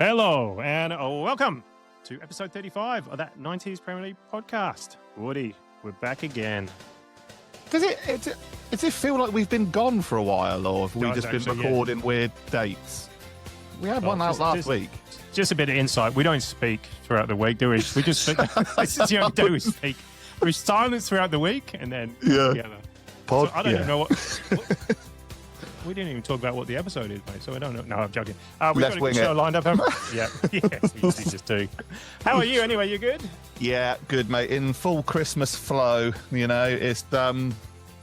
Hello and welcome to episode 35 of that 90s Premier League podcast. Woody, we're back again. Does it feel like we've been gone for a while, or have we just been recording weird dates? We had one out last week. Just a bit of insight. We don't speak throughout the week, do we? We just this is the only day we speak. We're silent throughout the week and then together. So I don't even know what we didn't even talk about what the episode is, mate. So I don't know. No, I'm joking. We've got a good show lined up, haven't we? Yeah, we usually just do. How are you anyway? You good? Yeah, good, mate. In full Christmas flow. You know, it's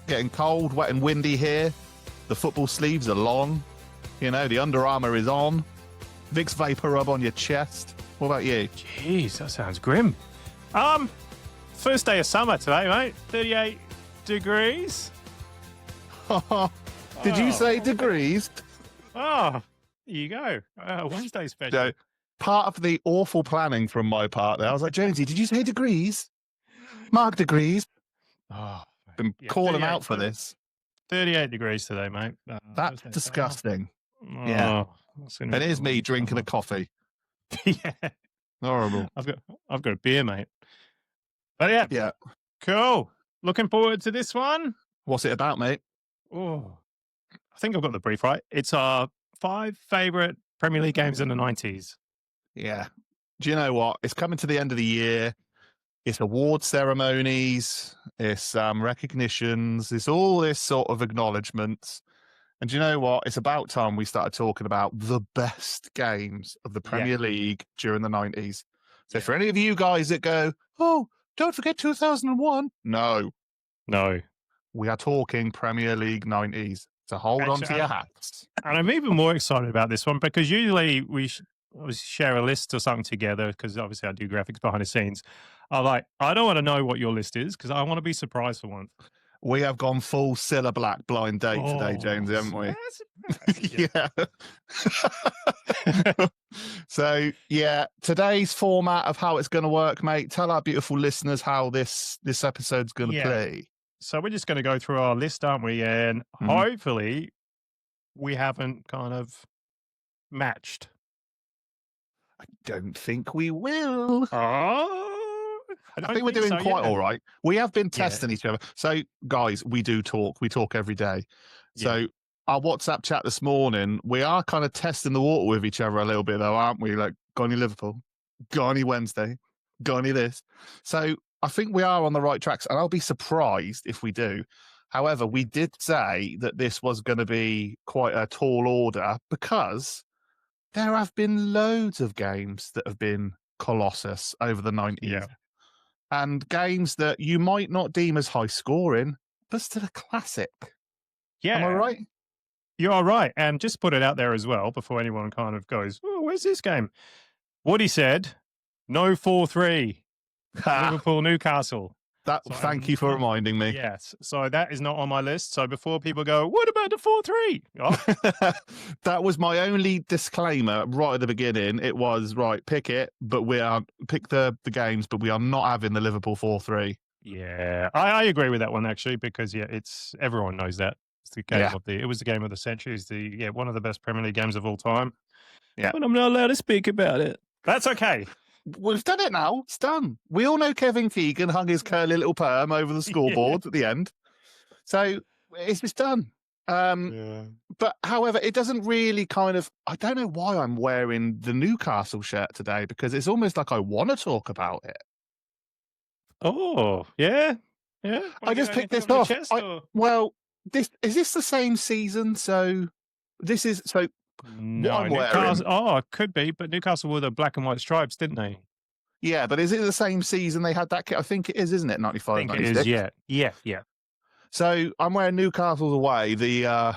getting cold, wet and windy here. The football sleeves are long. You know, the Under Armour is on. Vicks Vapor Rub on your chest. What about you? Jeez, that sounds grim. First day of summer today, mate. 38 degrees. Did you say degrees? Oh, here you go. Wednesday special. So, part of the awful planning from my part there, I was like, Jonesy, did you say degrees? Mark degrees. Oh, been calling out for this. 38 degrees today, mate. That's disgusting. Oh, yeah. And here's me drinking a coffee. Yeah. Horrible. I've got a beer, mate. But yeah. Cool. Looking forward to this one. What's it about, mate? Oh, I think I've got the brief right. It's our 5 favourite Premier League games in the 90s. Yeah. Do you know what? It's coming to the end of the year. It's award ceremonies. It's recognitions. It's all this sort of acknowledgements. And do you know what? It's about time we started talking about the best games of the Premier League during the 90s. So for any of you guys that go, oh, don't forget 2001. No. We are talking Premier League 90s. So hold on to your hats. And I'm even more excited about this one because usually we share a list or something together because obviously I do graphics behind the scenes. I don't want to know what your list is because I want to be surprised for once. We have gone full Cilla Black blind date today, James, haven't we? Yeah. So, today's format of how it's going to work, mate. Tell our beautiful listeners how this episode's going to play. So we're just going to go through our list, aren't we? And hopefully we haven't kind of matched. I don't think we will. I think we're doing quite all right. We have been testing each other. So, guys, we do talk. We talk every day. So, our WhatsApp chat this morning, we are kind of testing the water with each other a little bit, though, aren't we? Like, got any Liverpool? Got any Wednesday? Got any this? So, I think we are on the right tracks, and I'll be surprised if we do. However, we did say that this was going to be quite a tall order because there have been loads of games that have been colossus over the 90s. Yeah. And games that you might not deem as high scoring, but still a classic. Yeah. Am I right? You are right. And just put it out there as well before anyone kind of goes, oh, where's this game? Woody said, no 4-3. Liverpool, Newcastle. Thank you for reminding me. Yes. So that is not on my list. So before people go, what about the 4-3? Oh. That was my only disclaimer right at the beginning. It was, pick it, but pick the games, but we are not having the Liverpool 4-3. Yeah. I agree with that one, actually, because, everyone knows that. It's the game it was the game of the century. It's one of the best Premier League games of all time. Yeah. But I'm not allowed to speak about it. That's okay. We've done it now. It's done. We all know Kevin Keegan hung his curly little perm over the scoreboard at the end. So it's done. But however, it doesn't really I don't know why I'm wearing the Newcastle shirt today because it's almost like I want to talk about it. Oh, yeah. Yeah. I just picked this off. Is this the same season? So this is no, Newcastle. It could be, but Newcastle wore the black and white stripes, didn't they? Yeah, but is it the same season they had that kit? I think it is, isn't it? 95, I think 96? it is, yeah. So I'm wearing Newcastle's away, the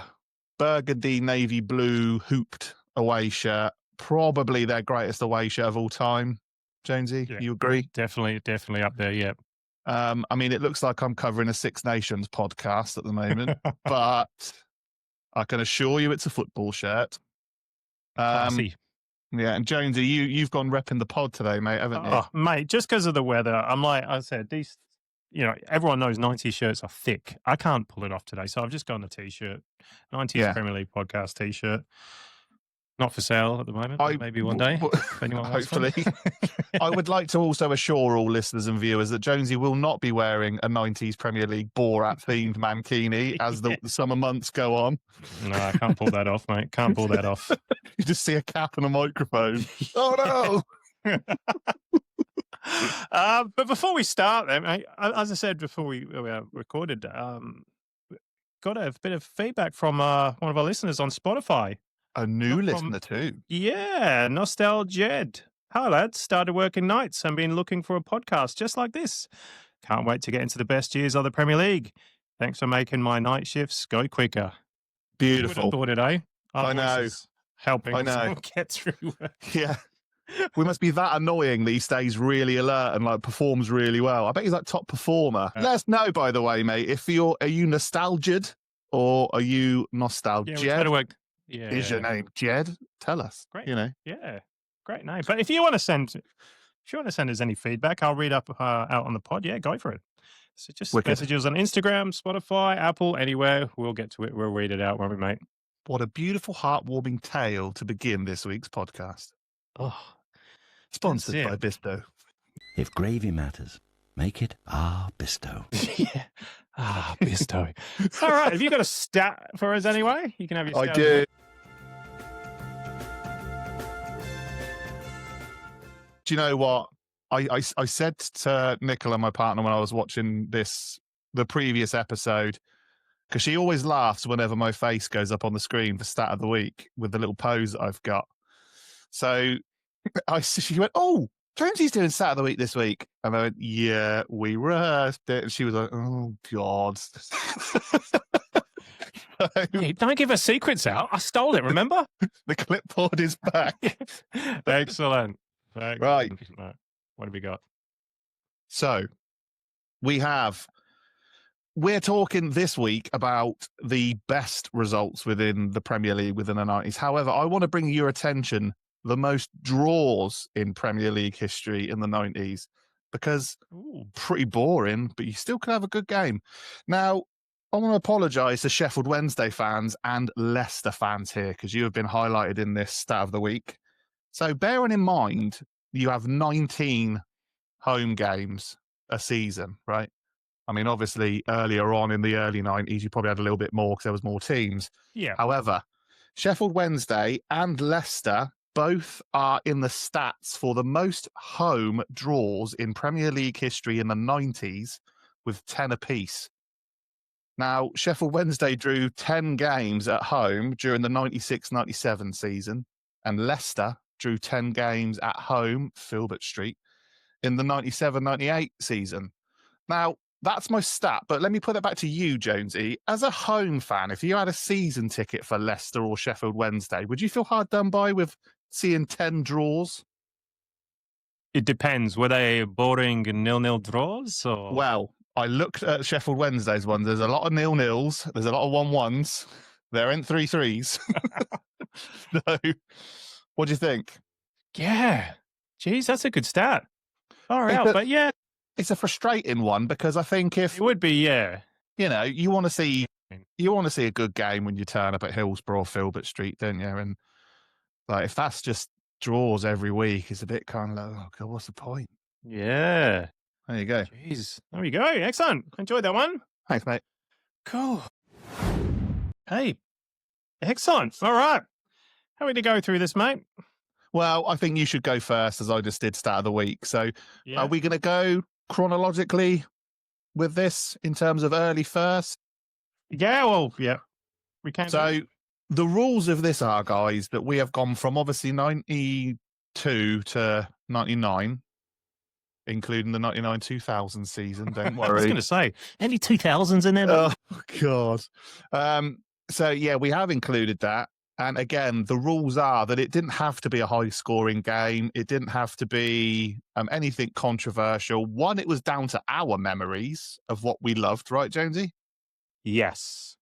burgundy navy blue hooped away shirt, probably their greatest away shirt of all time. Jonesy, you agree? Definitely up there, yeah. I mean, it looks like I'm covering a Six Nations podcast at the moment, but I can assure you it's a football shirt. Yeah, and Jonesy, you've gone repping the pod today, mate, haven't you? Oh, mate, just because of the weather, I'm like I said, these, everyone knows 90s shirts are thick. I can't pull it off today, so I've just gone a t-shirt, 90s Premier League podcast t-shirt. Not for sale at the moment. Maybe one day. If anyone wants hopefully. I would like to also assure all listeners and viewers that Jonesy will not be wearing a 90s Premier League Borat-themed mankini as the summer months go on. No, I can't pull that off, mate. Can't pull that off. You just see a cap and a microphone. Oh, no! But before we start, then, mate, as I said before we recorded, got a bit of feedback from one of our listeners on Spotify. A new listener too. Yeah, Nostalged. Hi, lads. Started working nights and been looking for a podcast just like this. Can't wait to get into the best years of the Premier League. Thanks for making my night shifts go quicker. Beautiful. Thought it, eh? I know. Helping I know. Get through. Yeah. We must be that annoying that he stays really alert and like performs really well. I bet he's like top performer. Let us know, by the way, mate, if are you nostalgid or are you nostalgic? Yeah, is your name Jed? Tell us. Great. Yeah, great name. But if you want to send us any feedback, I'll read out on the pod. Yeah, go for it. So just messages on Instagram, Spotify, Apple, anywhere. We'll get to it. We'll read it out, won't we, mate? What a beautiful, heartwarming tale to begin this week's podcast. Oh, sponsored by Bisto. If gravy matters, make it Bisto. Yeah. Bisto. All right. Have you got a stat for us anyway? You can have your stat. I do. Do you know what? I said to Nicola, my partner, when I was watching the previous episode, because she always laughs whenever my face goes up on the screen for stat of the week with the little pose that I've got. So she went, "Oh, Jonesy's doing stat of the week this week." And I went, "Yeah, we rehearsed it." And she was like, "Oh, God." Hey, don't give her secrets out. I stole it, remember? The clipboard is back. Excellent. Right. What have we got? So we're talking this week about the best results within the Premier League within the 90s. However, I want to bring your attention the most draws in Premier League history in the 90s, because pretty boring, but you still can have a good game. Now, I want to apologise to Sheffield Wednesday fans and Leicester fans here, because you have been highlighted in this stat of the week. So bearing in mind, you have 19 home games a season, right? I mean, obviously, earlier on in the early 90s, you probably had a little bit more because there was more teams. Yeah. However, Sheffield Wednesday and Leicester both are in the stats for the most home draws in Premier League history in the 90s, with 10 apiece. Now, Sheffield Wednesday drew 10 games at home during the 96-97 season, and Leicester drew 10 games at home, Filbert Street, in the 97-98 season. Now, that's my stat, but let me put it back to you, Jonesy. As a home fan, if you had a season ticket for Leicester or Sheffield Wednesday, would you feel hard done by with seeing 10 draws? It depends. Were they boring 0-0 draws? Or? Well, I looked at Sheffield Wednesday's ones. There's a lot of 0-0s. There's a lot of 1-1s. There ain't 3-3s. So, what do you think? Yeah. Geez, that's a good stat. All right, but yeah. It's a frustrating one, because I think if it would be, yeah. You know, you want to see a good game when you turn up at Hillsborough, Filbert Street, don't you? And like, if that's just draws every week, it's a bit kind of like, oh God, what's the point? Yeah. There you go. Jeez. There we go. Excellent. Enjoyed that one. Thanks, mate. Cool. Hey. Excellent. All right. How are we to go through this, mate? Well, I think you should go first, as I just did start of the week. So Are we going to go chronologically with this in terms of early first? Yeah, well, yeah. We can. So the rules of this are, guys, that we have gone from obviously 92 to 99, including the 99-2000 season. Don't worry. I was going to say, any 2000s in there? Oh, God. So, yeah, we have included that. And again, the rules are that it didn't have to be a high-scoring game. It didn't have to be anything controversial. One, it was down to our memories of what we loved, right, Jonesy? Yes.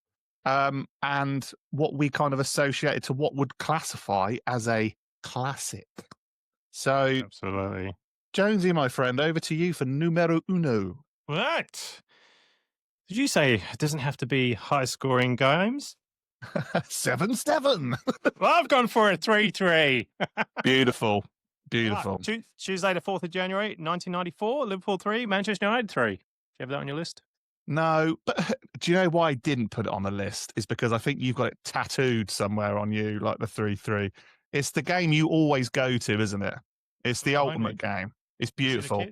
And what we kind of associated to what would classify as a classic. So, absolutely. Jonesy, my friend, over to you for numero uno. What? Did you say it doesn't have to be high-scoring games? 7-7. Well, I've gone for a 3-3. Beautiful. Beautiful. Tuesday, the 4th of January, 1994, Liverpool 3, Manchester United 3. Do you have that on your list? No, but do you know why I didn't put it on the list? Is because I think you've got it tattooed somewhere on you, like the 3-3. It's the game you always go to, isn't it? It's the ultimate game. It's beautiful.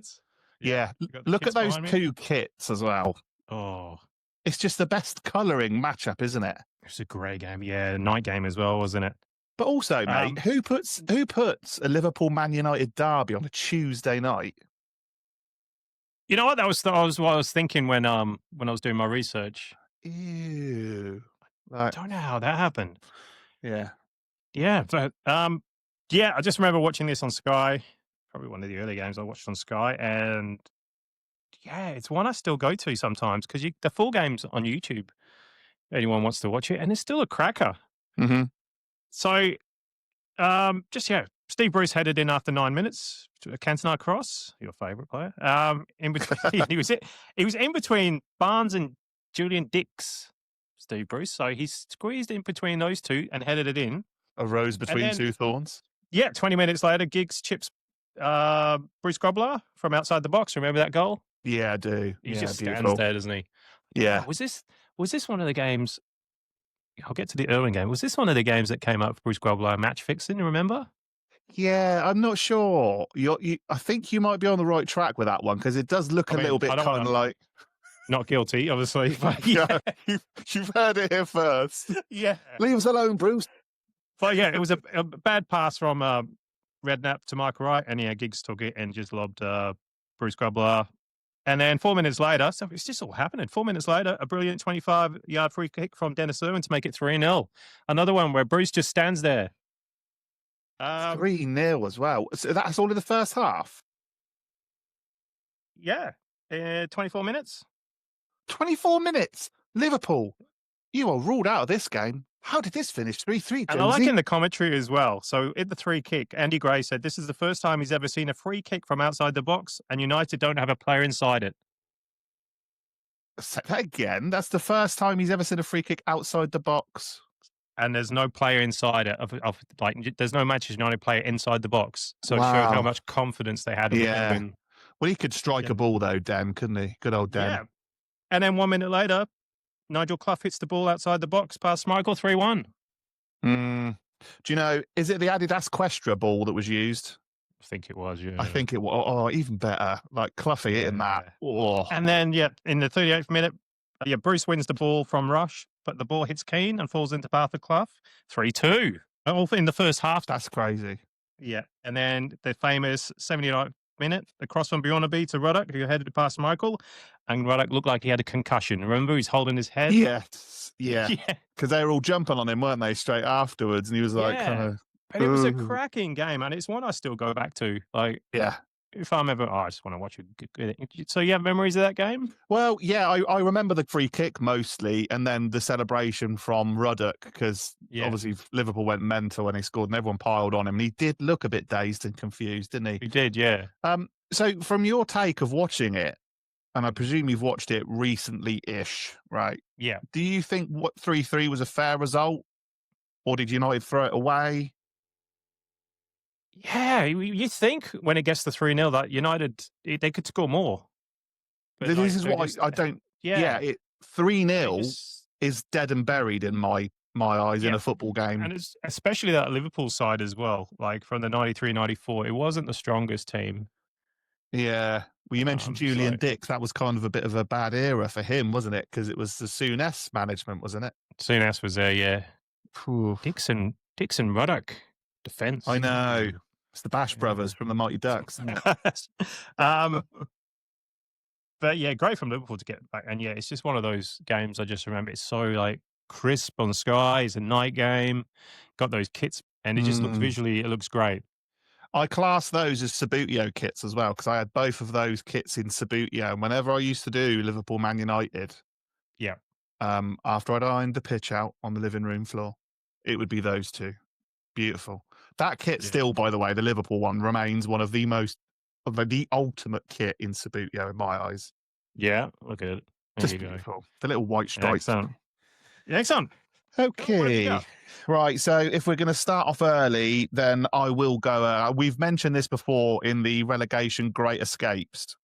Yeah. Look at those two kits as well. Oh. It's just the best colouring matchup, isn't it? It's a great game. Yeah, night game as well, wasn't it? But also, mate, who puts a Liverpool Man United derby on a Tuesday night? You know what? That was what I was thinking when I was doing my research. Ew. I don't know how that happened. Yeah. Yeah, but yeah, I just remember watching this on Sky. Probably one of the early games I watched on Sky, and yeah, it's one I still go to sometimes because the full game's on YouTube. Anyone wants to watch it, and it's still a cracker. Mm-hmm. So, Steve Bruce headed in after 9 minutes to a Cantona cross, your favourite player. In between, he was in between Barnes and Julian Dix, Steve Bruce. So he squeezed in between those two and headed it in. A rose between two thorns. Yeah, 20 minutes later, Giggs chips Bruce Grobbelaar from outside the box. Remember that goal? Yeah, I do. He just stands there, doesn't he? Yeah. Was this one of the games? I'll get to the Irwin game. Was this one of the games that came up for Bruce Grobbelaar match fixing? Remember? Yeah, I'm not sure. I think you might be on the right track with that one because it does look a little bit kind of like not guilty, obviously. But yeah, you've heard it here first. Yeah, leave us alone, Bruce. But yeah, it was a bad pass from Redknapp to Michael Wright, and Giggs took it and just lobbed Bruce Grobbelaar. And then 4 minutes later, so it's just all happening. 4 minutes later, a brilliant 25-yard free kick from Dennis Irwin to make it 3-0. Another one where Bruce just stands there. 3-0 as well. So that's all in the first half? Yeah. 24 minutes. 24 minutes? Liverpool, you are ruled out of this game. How did this finish 3-3, Jonesy? And I like in the commentary as well. So in the free kick, Andy Gray said, this is the first time he's ever seen a free kick from outside the box, and United don't have a player inside it. Say that again. That's the first time he's ever seen a free kick outside the box. And there's no player inside it. There's no Manchester United player inside the box. So it showed how much confidence they had. Well, he could strike a ball, though, Dan, couldn't he? Good old Dan. Yeah. And then 1 minute later, Nigel Clough hits the ball outside the box past Michael, 3-1. Do you know, is it the Adidas Questra ball that was used? I think it was, yeah. I think it was. Oh, even better. Like Cloughy hitting that. Oh. And then, in the 38th minute, Bruce wins the ball from Rush, but the ball hits Keane and falls into path of Clough. 3-2. All in the first half. That's crazy. Yeah. And then the famous 79th minute, the cross from Bjornaby to Ruddock, who headed past Michael, and Ruddock looked like he had a concussion. Remember, he's holding his head. Yes, yeah, because they were all jumping on him, weren't they? Straight afterwards, and he was like, kind of. But it was a cracking game, and it's one I still go back to. Like, if I'm ever, I just want to watch it. So you have memories of that game? Well, yeah, I remember the free kick mostly, and then the celebration from Ruddock, because obviously Liverpool went mental when he scored, and everyone piled on him. And he did look a bit dazed and confused, didn't he? He did, yeah. So from your take of watching it, and I presume you've watched it recently-ish, right? Yeah. Do you think 3-3 was a fair result, or did United throw it away? Yeah, you think when it gets to 3-0 that United, they could score more. But this is what I don't... Yeah, 3-0 is dead and buried in my eyes in a football game. And it's especially that Liverpool side as well. Like from the 93-94, it wasn't the strongest team. Yeah. Well, you mentioned Julian Dix. That was kind of a bit of a bad era for him, wasn't it? Because it was the Souness management, wasn't it? Souness was there, yeah. Dix and Ruddock. Defense. I know. It's the Bash brothers from the Mighty Ducks, isn't it? But yeah, great from Liverpool to get back. And yeah, it's just one of those games I just remember. It's so like crisp on Sky. It's a night game. Got those kits, and it just looks visually, it looks great. I class those as Sabutio kits as well, because I had both of those kits in Sabutio. And whenever I used to do Liverpool Man United, after I'd ironed the pitch out on the living room floor, it would be those two. Beautiful. That kit still, by the way, the Liverpool one remains one of the ultimate kit in Sabutio in my eyes. Yeah, look at it. Just beautiful. The little white stripes. Excellent. Okay. Right. So if we're going to start off early, then I will go. We've mentioned this before in the relegation Great Escapes.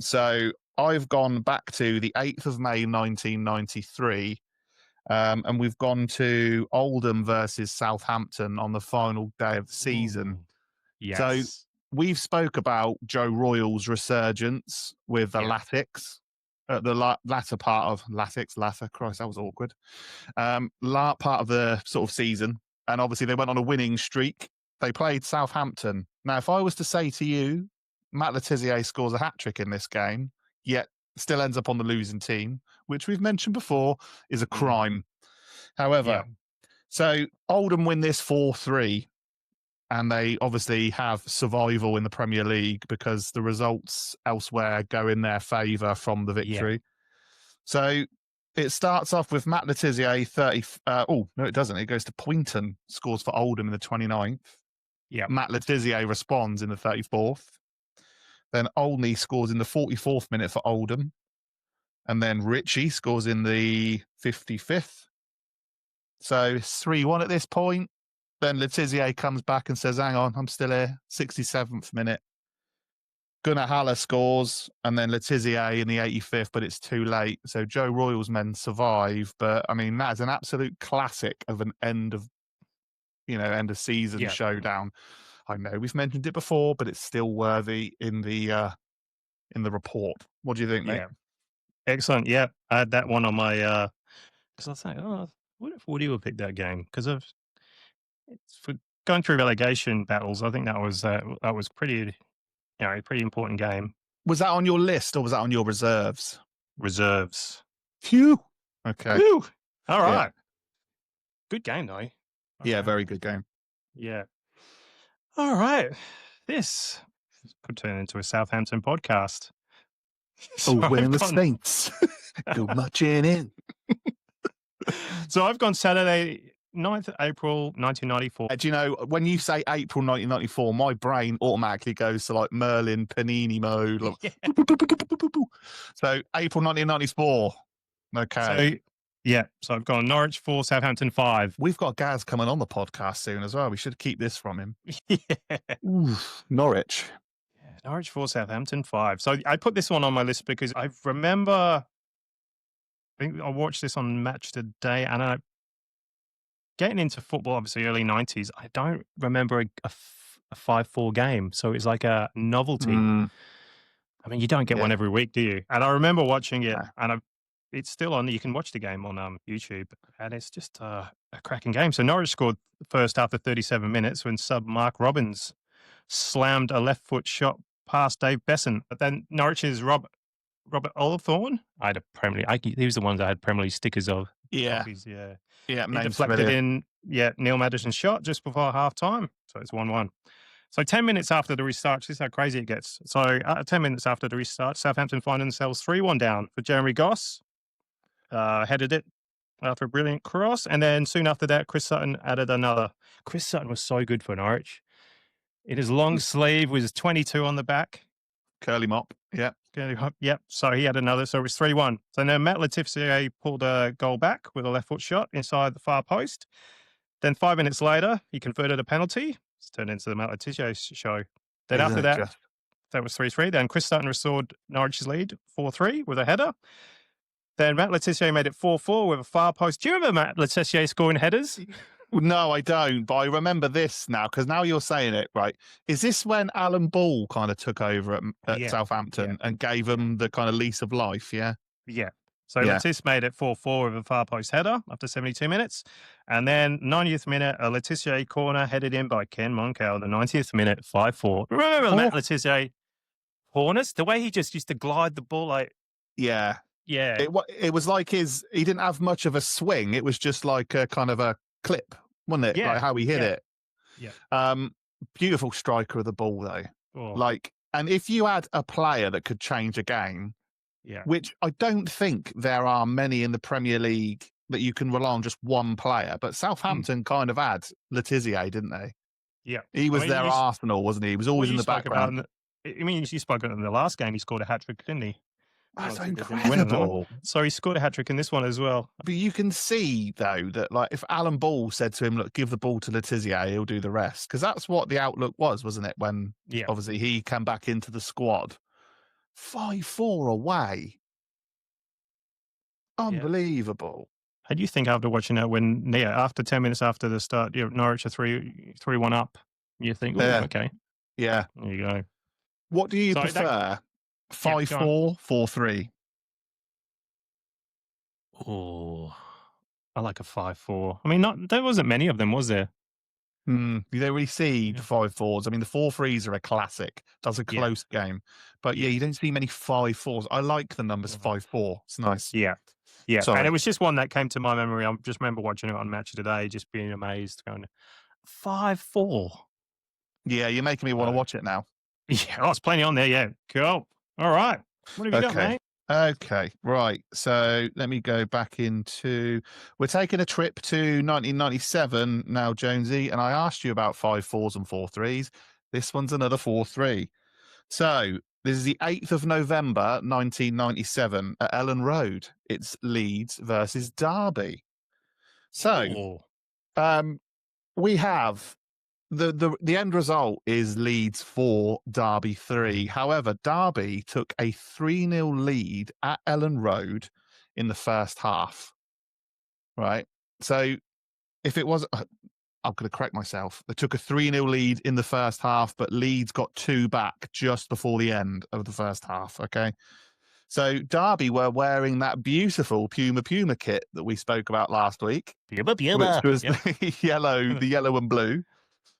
So I've gone back to the 8th of May, 1993. And we've gone to Oldham versus Southampton on the final day of the season. Ooh, yes. So we've spoke about Joe Royal's resurgence with the Latics at the latter part of Christ, that was awkward. Part of the sort of season. And obviously they went on a winning streak. They played Southampton. Now, if I was to say to you, Matt Le Tissier scores a hat-trick in this game, yet still ends up on the losing team, which we've mentioned before, is a crime. However, so Oldham win this 4-3, and they obviously have survival in the Premier League because the results elsewhere go in their favour from the victory. Yeah. So it starts off with Matt Le Tissier, 30. No, it doesn't. It goes to Poynton, scores for Oldham in the 29th. Yeah. Matt Le Tissier responds in the 34th. Then Olney scores in the 44th minute for Oldham. And then Ritchie scores in the 55th. So 3-1 at this point. Then Le Tissier comes back and says, hang on, I'm still here. 67th minute. Gunnar Haller scores, and then Le Tissier in the 85th, but it's too late. So Joe Royal's men survive. But, I mean, that is an absolute classic of an end of season showdown. I know we've mentioned it before, but it's still worthy in the report. What do you think, mate? Yeah. Excellent. Yeah, I had that one on my because I was saying, what if Woody would pick that game? Because for going through relegation battles, I think that was pretty, a pretty important game. Was that on your list or was that on your reserves? Reserves. Phew. Okay. Phew. All right. Yeah. Good game, though. Okay. Yeah, very good game. Yeah. All right. This could turn into a Southampton podcast. Winning the Saints. Go marching in. So I've gone Saturday, 9th April 1994. Do you know, when you say April 1994, my brain automatically goes to like Merlin Panini mode. Like, So April 1994. Okay. So I've gone Norwich 4, Southampton 5. We've got Gaz coming on the podcast soon as well. We should keep this from him. Yeah. Oof, Norwich. Yeah, Norwich 4, Southampton 5. So I put this one on my list because I remember, I think I watched this on Match Today, and getting into football, obviously early 90s, I don't remember a 5-4 game. So it's like a novelty. I mean, you don't get one every week, do you? And I remember watching it, and it's still on. You can watch the game on YouTube, and it's just a cracking game. So Norwich scored first after 37 minutes when sub Mark Robbins slammed a left foot shot past Dave Besson. But then Norwich's Robert Olthorn, he was the one that I had Premier League stickers of. Yeah. Copies, yeah. Yeah, he deflected in Neil Maddison's shot just before half time. So it's 1-1. So 10 minutes after the restart, this is how crazy it gets. So 10 minutes after the restart, Southampton find themselves 3-1 down for Jeremy Goss. Headed it after a brilliant cross. And then soon after that, Chris Sutton added another. Chris Sutton was so good for Norwich. In his long sleeve with his 22 on the back. Curly mop. Yeah. Yep. So he had another. So it was 3-1. So now Matt Le Tissier pulled a goal back with a left foot shot inside the far post. Then 5 minutes later, he converted a penalty. It's turned into the Matt Le Tissier show. Then after that, that was 3-3. Then Chris Sutton restored Norwich's lead 4-3 with a header. Then Matt Le Tissier made it 4-4 with a far post. Do you remember Matt Le Tissier scoring headers? No, I don't. But I remember this now because now you're saying it, right? Is this when Alan Ball kind of took over at Southampton and gave them the kind of lease of life? Yeah. Yeah. So Le Tissier made it 4-4 with a far post header after 72 minutes. And then 90th minute, a Le Tissier corner headed in by Ken Moncal. The 90th minute, 5-4. Remember Matt Le Tissier corners? The way he just used to glide the ball like... Yeah. Yeah. It was like he didn't have much of a swing. It was just like a kind of a clip, wasn't it? Yeah. Like how he hit it. Yeah. Beautiful striker of the ball though. Oh. And if you had a player that could change a game, which I don't think there are many in the Premier League that you can rely on just one player, but Southampton kind of had Le Tissier, didn't they? Yeah. He was their Arsenal, wasn't he? He was always in the background. You spoke about in the last game, he scored a hat-trick, didn't he? That's incredible. So he scored a hat-trick in this one as well. But you can see, though, that like if Alan Ball said to him, look, give the ball to Letizia, he'll do the rest. Because that's what the outlook was, wasn't it? When obviously he came back into the squad. 5-4 away. Unbelievable. How do you think after watching that when, after 10 minutes after the start, Norwich are 3-1 up, you think, okay. Yeah. There you go. What do you prefer? 5-4, 4-3? Oh, I like a 5-4. I mean, there wasn't many of them, was there? You don't really see the 5-4s. I mean, the 4-3s are a classic. That's a close game. But you don't see many 5-4s. I like the numbers 5-4. It's nice. Yeah. Yeah. Sorry. And it was just one that came to my memory. I just remember watching it on Match of the Day, just being amazed, going, 5-4. Yeah, you're making me want to watch it now. Yeah, it's plenty on there. Yeah. Cool. All right. What have you got, mate? Okay, right. So let me go back into. We're taking a trip to 1997 now, Jonesy, and I asked you about 5-4s and 4-3s. This one's another 4-3. So this is the 8th of November, 1997 at Ellen Road. It's Leeds versus Derby. So we have the end result is Leeds 4, Derby 3. However, Derby took a 3-0 lead at Ellen Road in the first half. Right? So if it was, I'm going to correct myself. They took a 3-0 lead in the first half, but Leeds got 2 back just before the end of the first half. Okay. So Derby were wearing that beautiful Puma kit that we spoke about last week, which was the yellow and blue.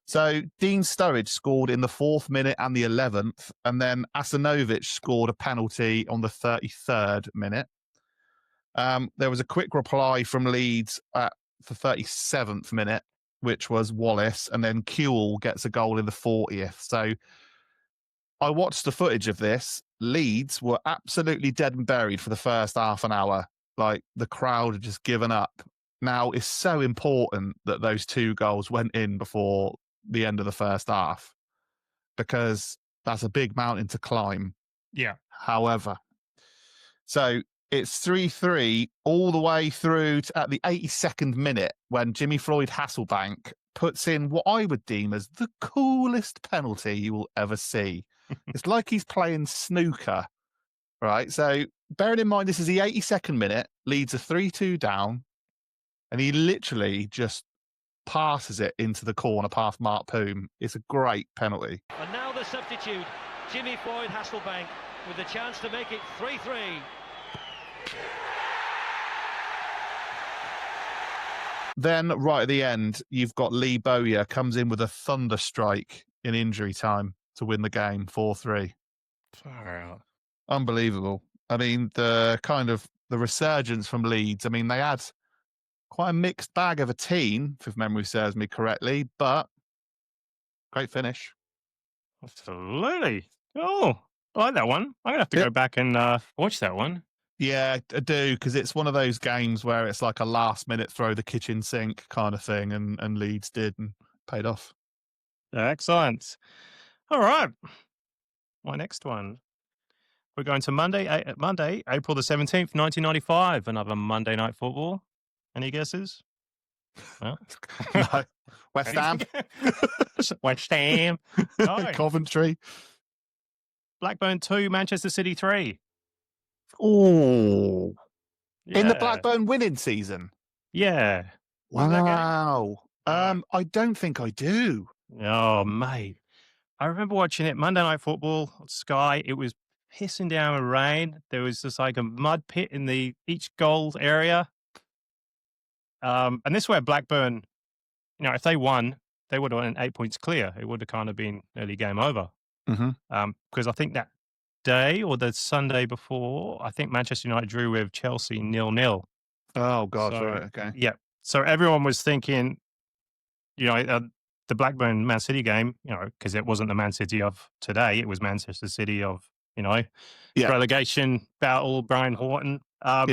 So Dean Sturridge scored in the 4th minute and the 11th, and then Asanovic scored a penalty on the 33rd minute. There was a quick reply from Leeds at the 37th minute, which was Wallace, and then Kewell gets a goal in the 40th. So I watched the footage of this. Leeds were absolutely dead and buried for the first half an hour. Like the crowd had just given up. Now it's so important that those 2 goals went in before the end of the first half, because that's a big mountain to climb. Yeah. However, so it's 3-3 all the way through to at the 82nd minute when Jimmy Floyd Hasselbank puts in what I would deem as the coolest penalty you will ever see. It's like he's playing snooker, right? So bearing in mind, this is the 82nd minute, Leeds are 3-2 down, and he literally just passes it into the corner past Mark Poom. It's a great penalty. And now the substitute, Jimmy Floyd Hasselbank, with a chance to make it 3-3. Then right at the end, you've got Lee Bowyer comes in with a thunder strike in injury time to win the game 4-3. Far out. Unbelievable. I mean, the resurgence from Leeds. I mean, they had quite a mixed bag of a team, if memory serves me correctly, but great finish. Absolutely. Oh, I like that one. I'm going to have to go back and watch that one. Yeah, I do, because it's one of those games where it's like a last-minute throw the kitchen sink kind of thing, and Leeds did and paid off. Excellent. All right. My next one. We're going to Monday, April the 17th, 1995. Another Monday Night Football. Any guesses? Well, no. West Ham. West Ham. No. Coventry. Blackburn 2, Manchester City 3. Oh. Yeah. In the Blackburn winning season? Yeah. Wow. I don't think I do. Oh, mate. I remember watching it Monday Night Football on Sky. It was pissing down with rain. There was just like a mud pit in each goal area. And this is where Blackburn, if they won, they would have won 8 points clear. It would have kind of been early game over. Mm-hmm. Because I think that day or the Sunday before, I think Manchester United drew with Chelsea 0-0. Oh, God. So, right. Okay. Yeah. So everyone was thinking, the Blackburn Man City game, because it wasn't the Man City of today. It was Manchester City of, relegation battle, Brian Horton. How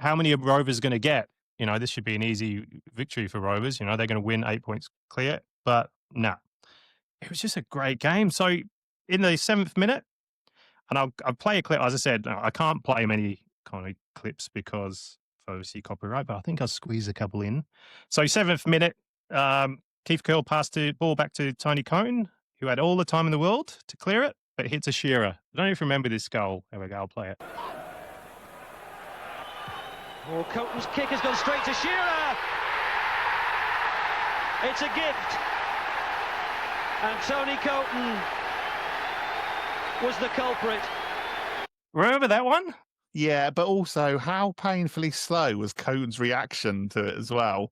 many are Rovers going to get? This should be an easy victory for Rovers. They're going to win 8 points clear. But no, it was just a great game. So in the 7th minute, And I'll play a clip. As I said, I can't play many kind of clips because of obviously copyright, but I think I'll squeeze a couple in. So 7th minute, Keith Curl passed the ball back to Tony Cohn, who had all the time in the world to clear it, but hits a shearer. I don't know if you remember this goal. There we go, I'll play it. Oh, Coton's kick has gone straight to Shearer. It's a gift. And Tony Coton was the culprit. Remember that one? Yeah, but also how painfully slow was Coton's reaction to it as well.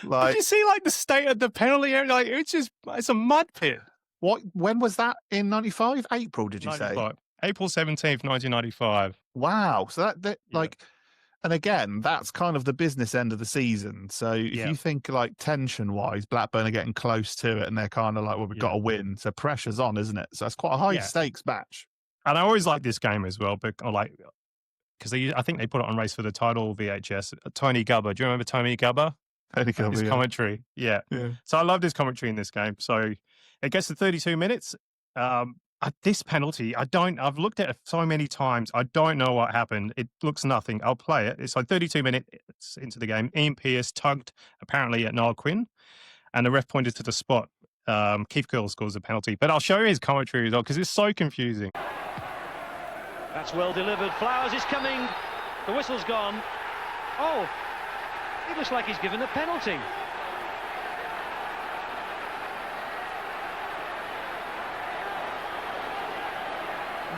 Like, did you see like the state of the penalty area? Like it's a mud pit. When was that in 95? April, did you 95. say? April 17th, 1995. Wow. So that like, and again, that's kind of the business end of the season. So if you think like tension wise, Blackburn are getting close to it and they're kind of like, well, we've got to win. So pressure's on, isn't it? So it's quite a high stakes match. And I always like this game as well, but because I think they put it on Race for the Title VHS. Tony Gubber. Do you remember Tony Gubber? Tony Gubber, his commentary. Yeah. So I love this commentary in this game. So it gets to 32 minutes. This penalty, I've looked at it so many times. I don't know what happened. It looks nothing. I'll play it. It's like 32 minutes into the game. Ian Pearce tugged apparently at Niall Quinn and the ref pointed to the spot. Keith Curl scores a penalty, but I'll show you his commentary as well because it's so confusing. That's well delivered. Flowers is coming. The whistle's gone. Oh, it looks like he's given a penalty.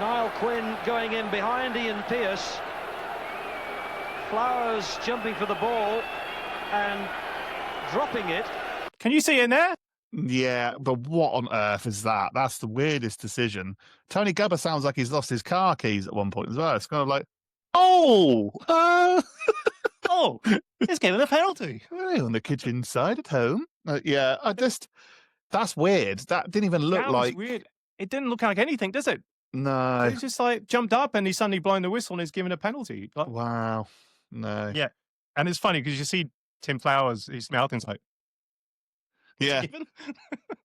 Niall Quinn going in behind Ian Pearce. Flowers jumping for the ball and dropping it. Can you see it there? Yeah, but what on earth is that? That's the weirdest decision. Tony Gubber sounds like he's lost his car keys at one point as well. It's kind of like, oh, he's given a penalty. On the kitchen side at home. That's weird. That didn't even look like... weird. It didn't look like anything, does it? No. He's just like jumped up and he's suddenly blown the whistle and he's given a penalty. Like, wow. No. Yeah. And it's funny because you see Tim Flowers, his mouth is like, yeah.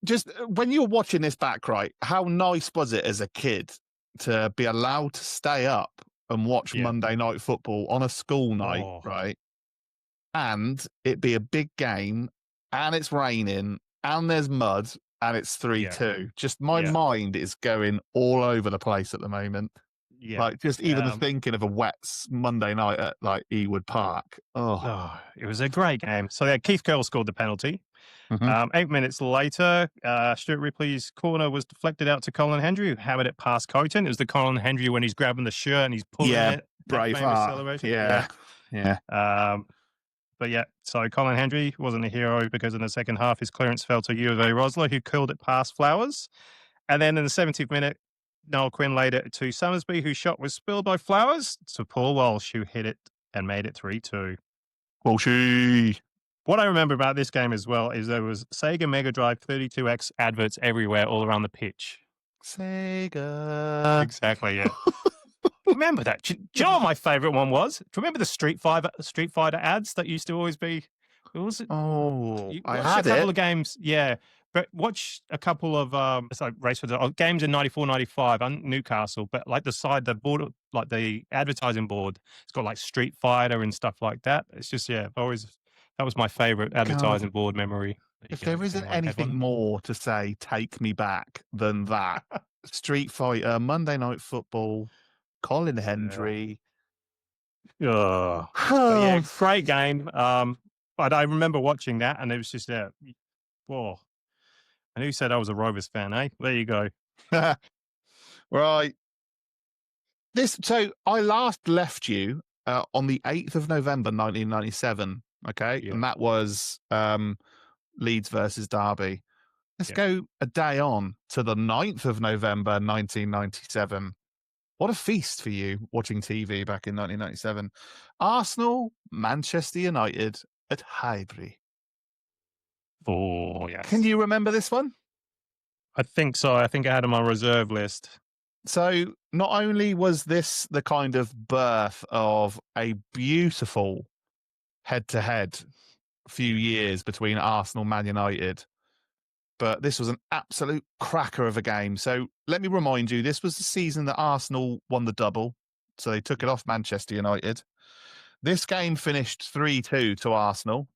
Just when you were watching this back, right, how nice was it as a kid to be allowed to stay up and watch Monday Night Football on a school night, right? And it be a big game and it's raining and there's mud and it's 3-2. Just my mind is going all over the place at the moment. Yeah. Like just even the thinking of a wet Monday night at like Ewood Park. It was a great game. So Keith Curl scored the penalty. 8 minutes later, Stuart Ripley's corner was deflected out to Colin Hendry, who hammered it past Coton. It was the Colin Hendry when he's grabbing the shirt and he's pulling it. Brave celebration. Yeah. But so Colin Hendry wasn't a hero because in the second half, his clearance fell to U of A Rosler, who curled it past Flowers. And then in the 70th minute, Noel Quinn laid it to Summersby, whose shot was spilled by Flowers to Paul Walsh, who hit it and made it 3-2. Walshy. What I remember about this game as well is there was Sega Mega Drive 32X adverts everywhere all around the pitch. Sega. Exactly, yeah. Remember that? Do you know what my favourite one was? Do you remember the Street Fighter ads that used to always be? Was it? Oh, I had a couple of games, yeah. But watch a couple of race for the games in 94, 95 on Newcastle. But like the board, like the advertising board, it's got like Street Fighter and stuff like that. It's just that was my favourite advertising board memory. If there isn't anything more to say, take me back than that. Street Fighter, Monday Night Football, Colin Hendry. Great game. But I remember watching that, and it was just whoa. And who said I was a Rovers fan, eh? There you go. Right. So I last left you on the 8th of November, 1997. Okay. Yeah. And that was Leeds versus Derby. Let's go a day on to the 9th of November, 1997. What a feast for you watching TV back in 1997. Arsenal, Manchester United at Highbury. Oh, yes. Can you remember this one? I think so. I think I had it on my reserve list. So not only was this the kind of birth of a beautiful head-to-head few years between Arsenal and Man United, but this was an absolute cracker of a game. So let me remind you, this was the season that Arsenal won the double. So they took it off Manchester United. This game finished 3-2 to Arsenal.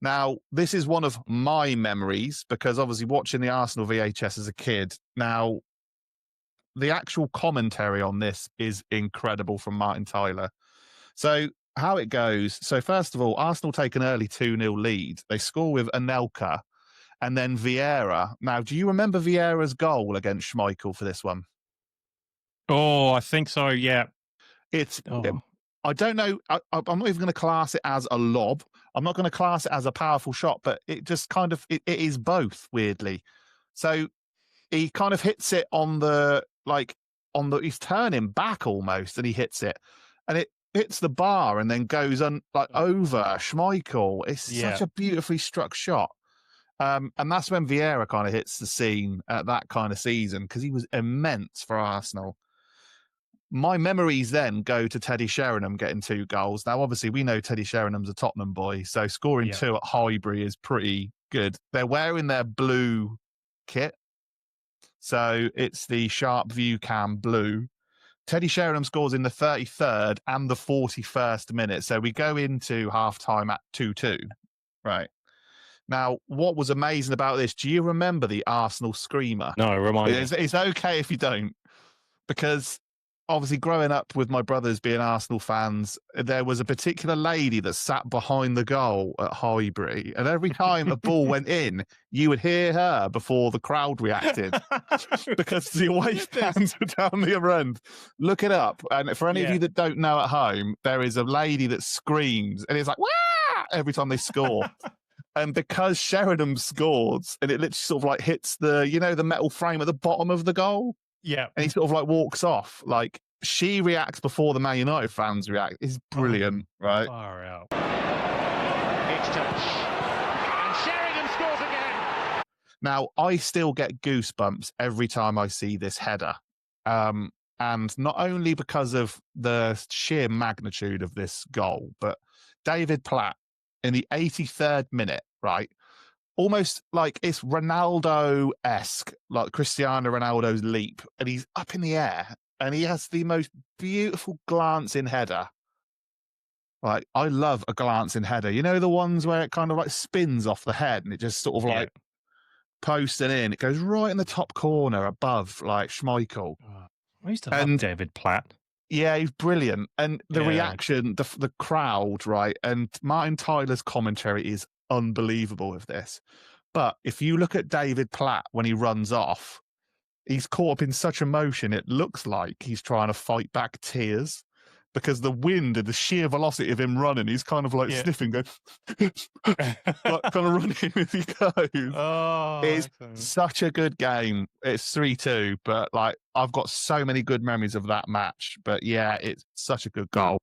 Now, this is one of my memories because obviously watching the Arsenal VHS as a kid. Now, the actual commentary on this is incredible from Martin Tyler. So how it goes. So first of all, Arsenal take an early 2-0 lead. They score with Anelka and then Vieira. Now, do you remember Vieira's goal against Schmeichel for this one? Oh, I think so, yeah. I don't know. I'm not even going to class it as a lob. I'm not going to class it as a powerful shot, but it just kind of, it is both, weirdly. So he kind of hits it he's turning back almost, and he hits it. And it hits the bar and then goes over Schmeichel. It's such a beautifully struck shot. And that's when Vieira kind of hits the scene at that kind of season because he was immense for Arsenal. My memories then go to Teddy Sheringham getting 2 goals. Now, obviously, we know Teddy Sheringham's a Tottenham boy, so scoring 2 at Highbury is pretty good. They're wearing their blue kit, so it's the Sharp View Cam blue. Teddy Sheringham scores in the 33rd and the 41st minute, so we go into half-time at 2-2, right? Now, what was amazing about this, do you remember the Arsenal screamer? No, remind me. It's okay if you don't, because obviously growing up with my brothers being Arsenal fans, there was a particular lady that sat behind the goal at Highbury, and every time a ball went in, you would hear her before the crowd reacted because the away fans were down the other end. Look it up. And for any of you that don't know at home, there is a lady that screams, and it's like, wah! Every time they score. And because Sheringham scored, and it literally sort of like hits the metal frame at the bottom of the goal. Yeah. And he sort of like walks off. Like, she reacts before the Man United fans react. It's brilliant, right? Far out. It's touch. And Sheringham scores again. Now, I still get goosebumps every time I see this header. And not only because of the sheer magnitude of this goal, but David Platt in the 83rd minute, right? Almost like it's Ronaldo-esque, like Cristiano Ronaldo's leap, and he's up in the air, and he has the most beautiful glancing header. Like, I love a glancing header. You know the ones where it kind of like spins off the head, and it just sort of like posting in. It goes right in the top corner above, like Schmeichel. I used to love David Platt. Yeah, he's brilliant. And the reaction, the crowd, right? And Martin Tyler's commentary is unbelievable with this. But if you look at David Platt when he runs off, he's caught up in such emotion, it looks like he's trying to fight back tears because the wind and the sheer velocity of him running, he's kind of like sniffing, going, like, kind of running as he goes. Oh, it's such a good game. It's 3-2, but like I've got so many good memories of that match. But yeah, it's such a good goal.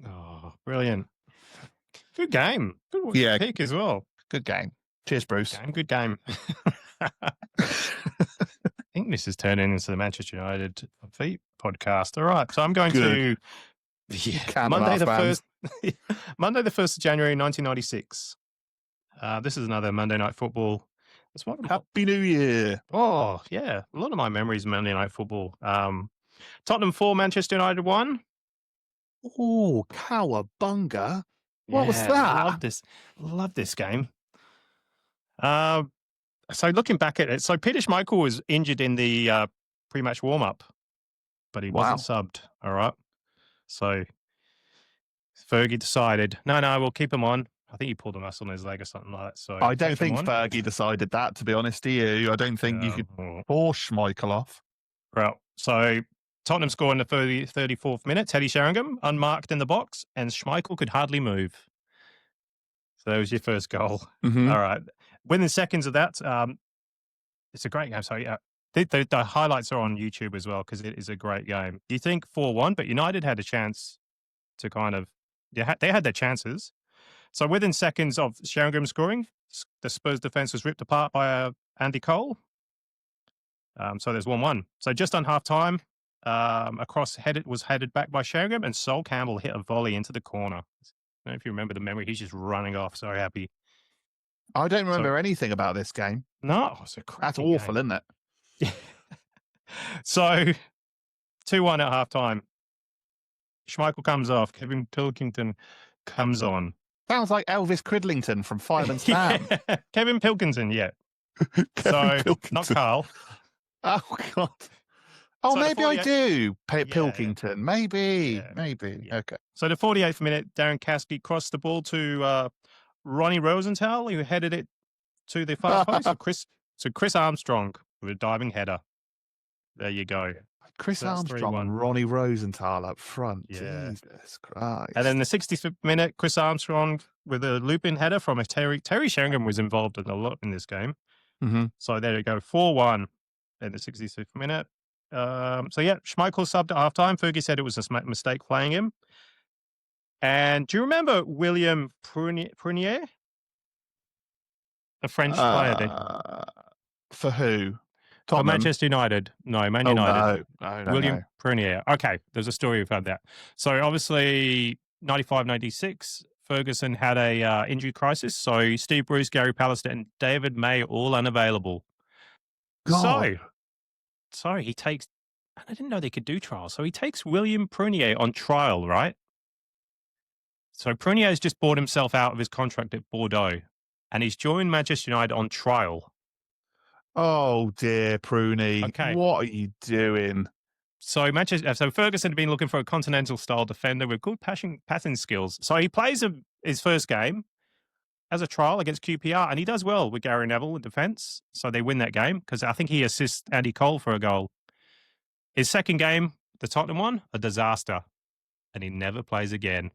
Oh, brilliant. Good game. Good pick as well. Good game. Cheers, Bruce. Good game. I think this is turning into the Manchester United Feet podcast. All right. So I'm going to Monday the 1st of January 1996. This is another Monday Night Football. Happy New Year. Oh, yeah. A lot of my memories of Monday Night Football. Tottenham 4, Manchester United 1. Oh, cowabunga. What was that? I love this game. So looking back at it, so Peter Schmeichel was injured in the pre-match warm-up, but he wasn't subbed. All right. So Fergie decided, no, we'll keep him on. I think he pulled a muscle in his leg or something like that. So I don't think Fergie decided that, to be honest to you. I don't think you could force Schmeichel off. Right. So Tottenham score in the 34th minute. Teddy Sheringham unmarked in the box, and Schmeichel could hardly move. So that was your first goal. Mm-hmm. All right. Within seconds of that, it's a great game. So yeah, the highlights are on YouTube as well because it is a great game. You think 4-1, but United had a chance to kind of they had their chances. So within seconds of Sheringham scoring, the Spurs defense was ripped apart by Andy Cole. So there's 1-1. So just on half time, was headed back by Sheringham, and Sol Campbell hit a volley into the corner. I don't know if you remember the memory. He's just running off, so happy. I don't remember anything about this game. No, that's awful, isn't it? Yeah. So 2-1 at halftime. Schmeichel comes off. Kevin Pilkington comes on. Sounds like Elvis Cridlington from Fireman Sam. Yeah. Kevin Pilkington, yeah. Not Carl. Oh, God. Oh, so maybe I do. Pilkington. Maybe. Yeah. Okay. So the 48th minute, Darren Caskey crossed the ball to Ronnie Rosenthal, who headed it to the far post. So Chris Armstrong with a diving header. There you go. Chris Armstrong and Ronnie Rosenthal up front. Yeah. Jesus Christ. And then the 65th minute, Chris Armstrong with a loop-in header from a Terry Sheringham was involved in a lot in this game. Mm-hmm. So there you go, 4-1 in the 65th minute. Schmeichel subbed at halftime. Fergie said it was a mistake playing him. And do you remember William Prunier? A French player. For who? For Manchester United. No, Man United. No, William Prunier. Okay, there's a story about that. So obviously, 95-96, Ferguson had a injury crisis. So Steve Bruce, Gary Pallister, and David May all unavailable. God. So he takes, and I didn't know they could do trials. So he takes William Prunier on trial, right? So Prunier's just bought himself out of his contract at Bordeaux, and he's joined Manchester United on trial. Oh dear, Pruny. Okay. What are you doing? So Ferguson had been looking for a continental style defender with good passing skills. So he plays his first game as a trial against QPR, and he does well with Gary Neville in defence. So they win that game because I think he assists Andy Cole for a goal. His second game, the Tottenham one, a disaster, and he never plays again.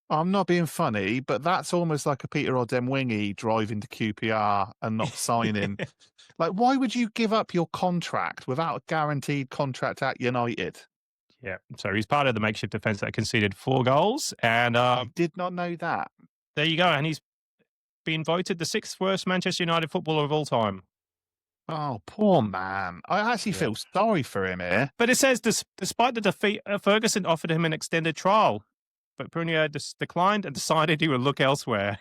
I'm not being funny, but that's almost like a Peter Odemwingie driving to QPR and not signing. Like, why would you give up your contract without a guaranteed contract at United? Yeah, so he's part of the makeshift defence that conceded 4 goals. And I did not know that. There you go. And he's been voted the 6th worst Manchester United footballer of all time. Oh, poor man. I actually feel sorry for him here. But it says, despite the defeat, Ferguson offered him an extended trial. But Prunier declined and decided he would look elsewhere.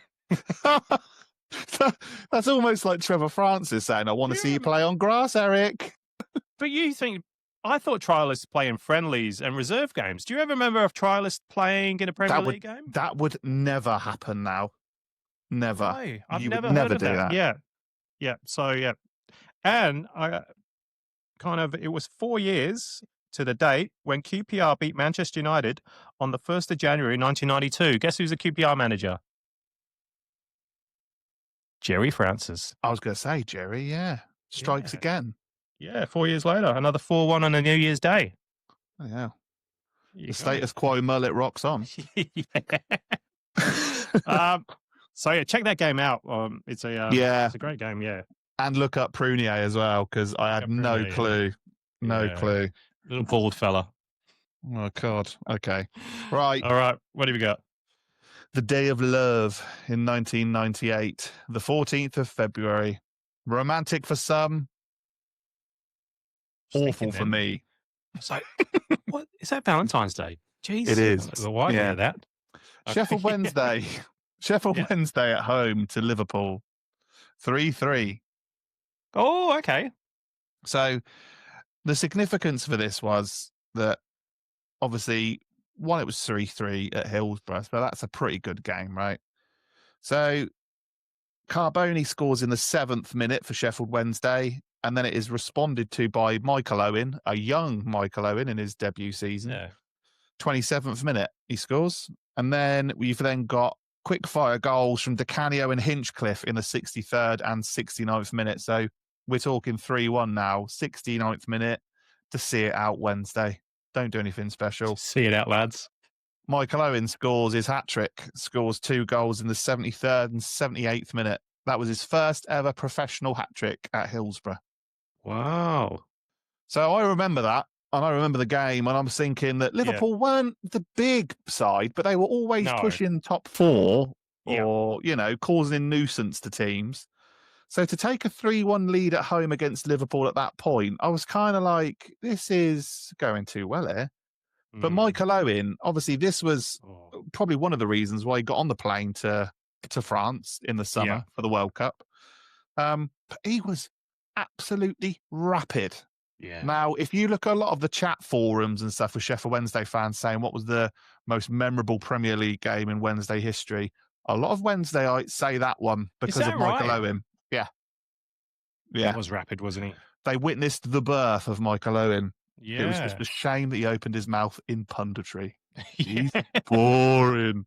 That's almost like Trevor Francis saying, I want to see you play on grass, Eric. But you think, I thought trialists play in friendlies and reserve games. Do you ever remember a trialist playing in a Premier League game? That would never happen now. Never. No, I've never heard of that. Yeah. So, yeah. And it was 4 years to the date when QPR beat Manchester United on the 1st of January 1992. Guess who's the QPR manager? Jerry Francis. I was going to say, Jerry, yeah. Strikes again. Yeah, 4 years later. Another 4-1 on a New Year's Day. Oh, yeah. The status quo mullet rocks on. Check that game out. It's a great game, yeah. And look up Prunier as well, because I had no clue. No clue. Little bald fella. Oh, God. Okay. Right. All right. What have you got? The Day of Love in 1998, the 14th of February. Romantic for some, awful for me. So, what is that? Valentine's Day? Jesus, it is. Why do that? Sheffield Wednesday. Sheffield Wednesday at home to Liverpool. 3-3. Oh, okay. So the significance for this was that obviously, one, it was 3-3 at Hillsborough, but that's a pretty good game, right? So Carboni scores in the 7th minute for Sheffield Wednesday, and then it is responded to by Michael Owen, a young Michael Owen in his debut season. Yeah. 27th minute, he scores. And then we've then got quick fire goals from DeCanio and Hinchcliffe in the 63rd and 69th minute. So we're talking 3-1 now, 69th minute to see it out Wednesday. Don't do anything special. See it out, lads. Michael Owen scores his hat-trick, scores 2 goals in the 73rd and 78th minute. That was his first ever professional hat-trick at Hillsborough. Wow. So I remember that, and I remember the game, and I'm thinking that Liverpool weren't the big side, but they were always pushing top 4 or, causing nuisance to teams. So to take a 3-1 lead at home against Liverpool at that point, I was kind of like, this is going too well here. But Michael Owen, obviously this was probably one of the reasons why he got on the plane to to France in the summer for the World Cup. But he was absolutely rapid. Yeah. Now, if you look at a lot of the chat forums and stuff with Sheffield Wednesday fans saying what was the most memorable Premier League game in Wednesday history, a lot of Wednesdayites say that one because of Michael Owen. Yeah. He was rapid, wasn't he? They witnessed the birth of Michael Owen. Yeah. It was just a shame that he opened his mouth in punditry. He's boring.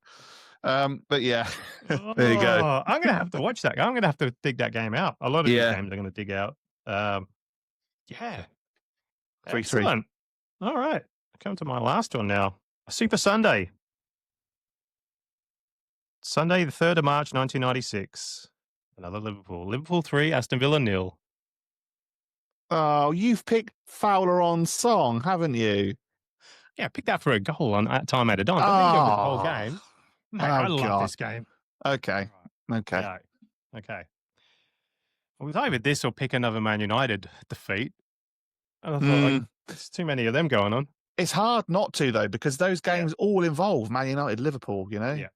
But yeah, there you go. I'm going to have to watch that. I'm going to have to dig that game out. A lot of these games I'm going to dig out. Yeah. 3-3. All right. Come to my last one now. Super Sunday. Sunday, the 3rd of March, 1996. Another Liverpool. Liverpool 3, Aston Villa 0. Oh, you've picked Fowler on song, haven't you? Yeah, pick that for a goal on time added on. I think the whole game. Mate, I love this game. Okay. Yeah. Okay. Well, it was either this or pick another Man United defeat. And I thought, there's too many of them going on. It's hard not to, though, because those games all involve Man United, Liverpool, you know? Yeah.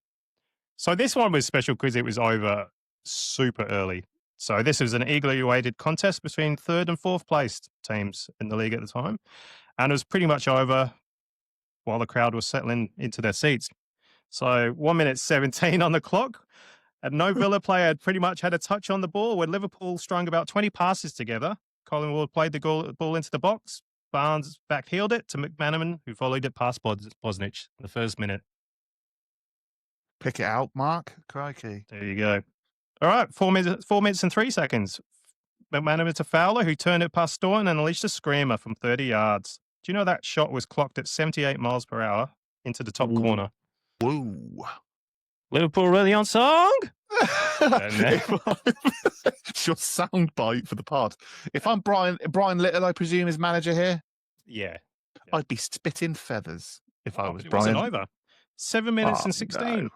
So this one was special because it was over super early. So this was an eagerly awaited contest between 3rd and 4th placed teams in the league at the time. And it was pretty much over while the crowd was settling into their seats. So 1 minute 17 on the clock. And no Villa player had pretty much had a touch on the ball when Liverpool strung about 20 passes together. Collingwood played the ball into the box. Barnes backheeled it to McManaman, who volleyed it past Bosnich in the first minute. Pick it out, Mark. Crikey. There you go. All right, 4 minutes and 3 seconds. McManaman to Fowler, who turned it past Staunton and unleashed a screamer from 30 yards. Do you know that shot was clocked at 78 miles per hour into the top corner? Whoa. Liverpool really on song? It's your soundbite for the pod. If I'm Brian Little, I presume, is manager here. Yeah. I'd be spitting feathers if I was it Brian. Wasn't over. 7 minutes and 16.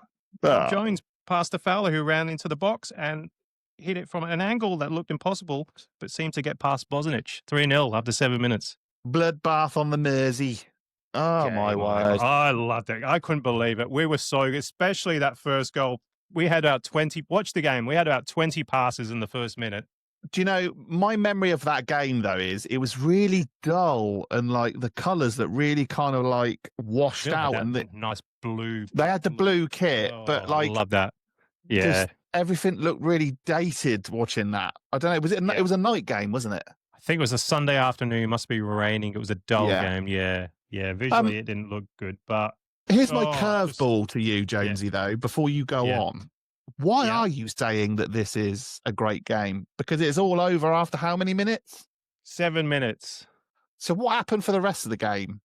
No. Jones passed the Fowler, who ran into the box and hit it from an angle that looked impossible, but seemed to get past Bosnich. 3-0 after 7 minutes. Bloodbath on the Mersey. Oh, my word. I loved it. I couldn't believe it. We were so, especially that first goal. We had about 20, watch the game. We had about 20 passes in the first minute. Do you know, my memory of that game, though, is it was really dull and like the colours that really kind of like washed out. And nice blue. They had the blue kit, but like. I love that. Yeah. Everything looked really dated watching that. I don't know. It was a night game, wasn't it? I think it was a Sunday afternoon. It must be raining. It was a dull game. Yeah. Yeah. Visually, it didn't look good. But here's my curveball to you, Jonesy, though, before you go on. Why are you saying that this is a great game? Because it's all over after how many minutes? 7 minutes. So what happened for the rest of the game?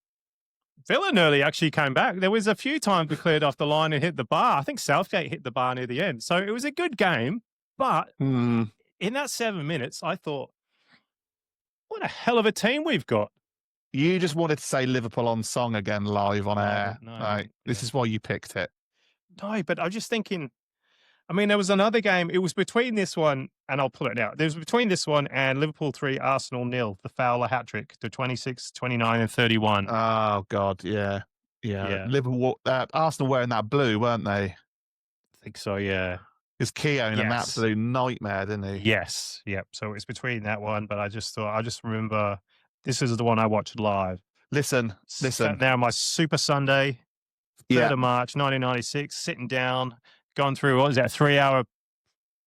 Villa nearly actually came back. There was a few times we cleared off the line and hit the bar. I think Southgate hit the bar near the end. So it was a good game. But in that 7 minutes, I thought, what a hell of a team we've got. You just wanted to say Liverpool on song again live on air. No, right. This is why you picked it. No, but I was just thinking, I mean, there was another game. It was between this one, and I'll pull it out. There was between this one and Liverpool 3, Arsenal 0, the Fowler hat-trick to 26, 29 and 31. Oh, God, yeah. Liverpool, Arsenal wearing that blue, weren't they? I think so, yeah. Because Keown an absolute nightmare, didn't he? Yes, yep. So it's between that one, but I just remember this is the one I watched live. Listen. Now my Super Sunday, 3rd of March, 1996, sitting down, gone through, what was that, 3-hour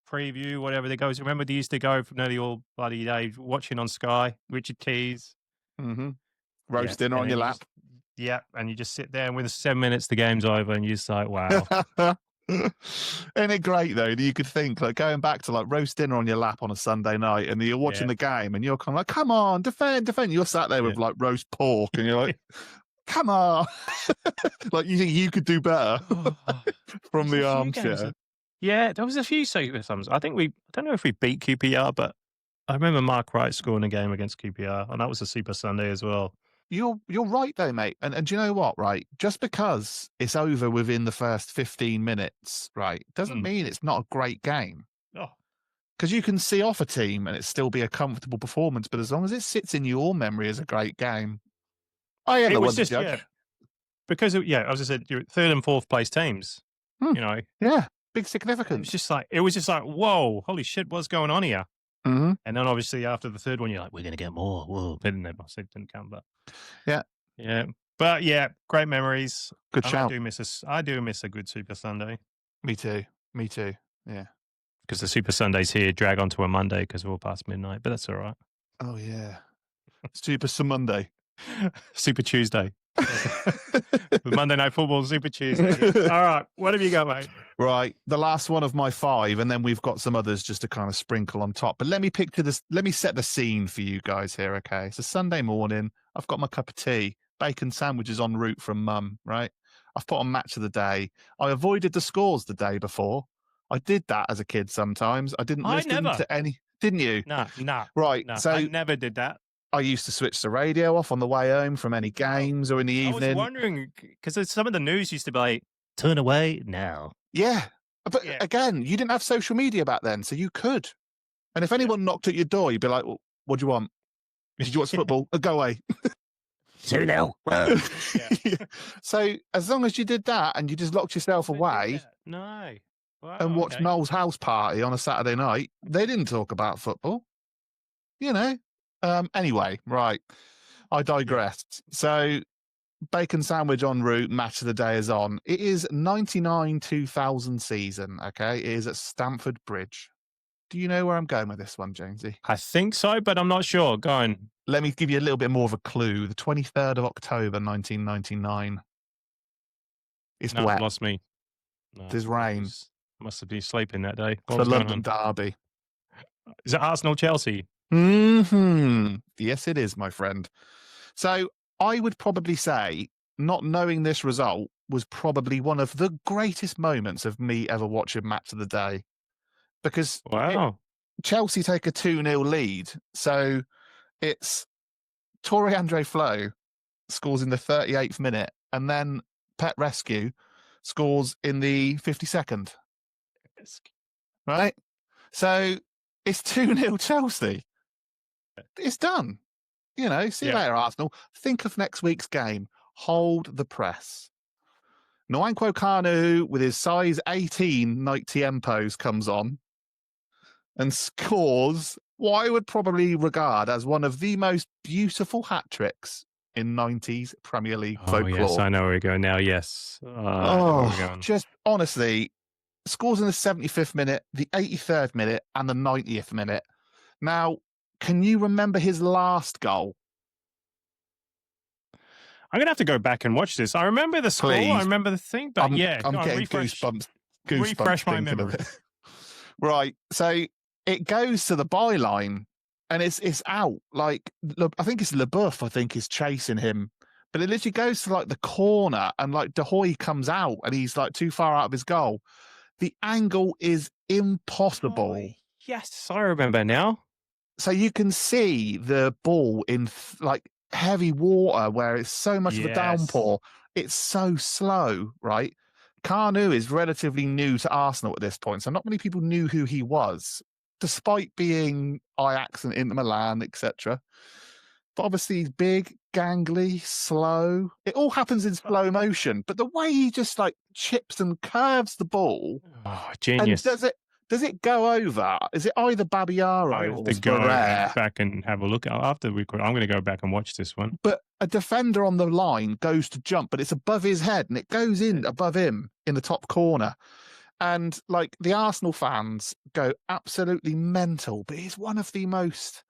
preview, whatever that goes. Remember they used to go for nearly all bloody day watching on Sky, Richard Keys. Mm-hmm. Roast dinner on your lap. And you just sit there and within 7 minutes the game's over and you're just like, wow. Isn't it great though that you could think like going back to like roast dinner on your lap on a Sunday night and you're watching the game and you're kind of like, come on, defend. You're sat there with like roast pork and you're like, come on. Like you think you could do better from the armchair. Yeah, there was a few times. I don't know if we beat QPR, but I remember Mark Wright scoring a game against QPR and that was a Super Sunday as well. You're right though, mate. And do you know what, right? Just because it's over within the first 15 minutes, right, doesn't mean it's not a great game. Oh. Because you can see off a team and it still be a comfortable performance, but as long as it sits in your memory as a great game, I am the one to judge. Because, as I said, you're 3rd and 4th place teams, you know. Yeah. big significance. It was just like, whoa, holy shit, what's going on here? Mm-hmm. And then obviously after the third one, you're like, we're going to get more. Whoa, but then I didn't count, but yeah. But yeah, great memories. Good and shout. I do miss a good Super Sunday. Me too. Yeah. Because the Super Sundays here drag on to a Monday because we're all past midnight, but that's all right. Oh yeah. Super Monday. Super Tuesday. Monday Night Football, Super Tuesday. All right, what have you got, mate? Right, the last one of my 5, and then we've got some others just to kind of sprinkle on top. But let me picture this. Let me set the scene for you guys here, okay? It's a Sunday morning. I've got my cup of tea, bacon sandwiches en route from Mum, right? I've put on Match of the Day. I avoided the scores the day before. I did that as a kid sometimes. I didn't listen to any. Didn't you? No. Right, no, so I never did that. I used to switch the radio off on the way home from any games or in the evening. I was wondering, because some of the news used to be like, turn away now. Yeah. But again, you didn't have social media back then, so you could. And if anyone knocked at your door, you'd be like, well, what do you want? Did you watch football? Go away. 2-0. So as long as you did that and you just locked yourself away and watched Noel's house party on a Saturday night, they didn't talk about football. You know. Anyway, right. I digressed. So bacon sandwich en route, Match of the Day is on. It is 99-2000 season, okay? It is at Stamford Bridge. Do you know where I'm going with this one, Jonesy? I think so, but I'm not sure. Go on. Let me give you a little bit more of a clue. The 23rd of October, 1999. It's wet. Lost me. No, There's rain. Must have been sleeping that day. It's the London Derby. Is it Arsenal-Chelsea? Yes, it is, my friend. So I would probably say not knowing this result was probably one of the greatest moments of me ever watching Match of the Day. Because Chelsea take a 2-0 lead. So it's Torre Andre Flo scores in the 38th minute, and then Pet Rescue scores in the 52nd. Right? So it's 2-0 Chelsea. It's done. You know, see you later, Arsenal. Think of next week's game. Hold the press. Nwankwo Kanu, with his size 18 Nike TM pose, comes on and scores what I would probably regard as one of the most beautiful hat-tricks in 90s Premier League folklore. Yes, I know where we're going now, yes. Just honestly, scores in the 75th minute, the 83rd minute, and the 90th minute. Now, can you remember his last goal? I'm going to have to go back and watch this. I remember the score, I remember the thing, but I'm getting goosebumps refresh my memory. Right, so it goes to the byline and it's out. Like, I think it's LeBoeuf, I think, is chasing him. But it literally goes to like the corner and like De Hoy comes out and he's like too far out of his goal. The angle is impossible. Oh, yes, I remember now. So you can see the ball in like heavy water where it's so much of a downpour. It's so slow, right? Kanu is relatively new to Arsenal at this point, so not many people knew who he was, despite being Ajax and Inter Milan, etc. But obviously he's big, gangly, slow. It all happens in slow motion, but the way he just like chips and curves the ball. Oh, genius. And does it go over? Is it either Babiaro or Barrere? Back and have a look after we could. I'm going to go back and watch this one. But a defender on the line goes to jump, but it's above his head and it goes in above him in the top corner. And like the Arsenal fans go absolutely mental, but it's one of the most,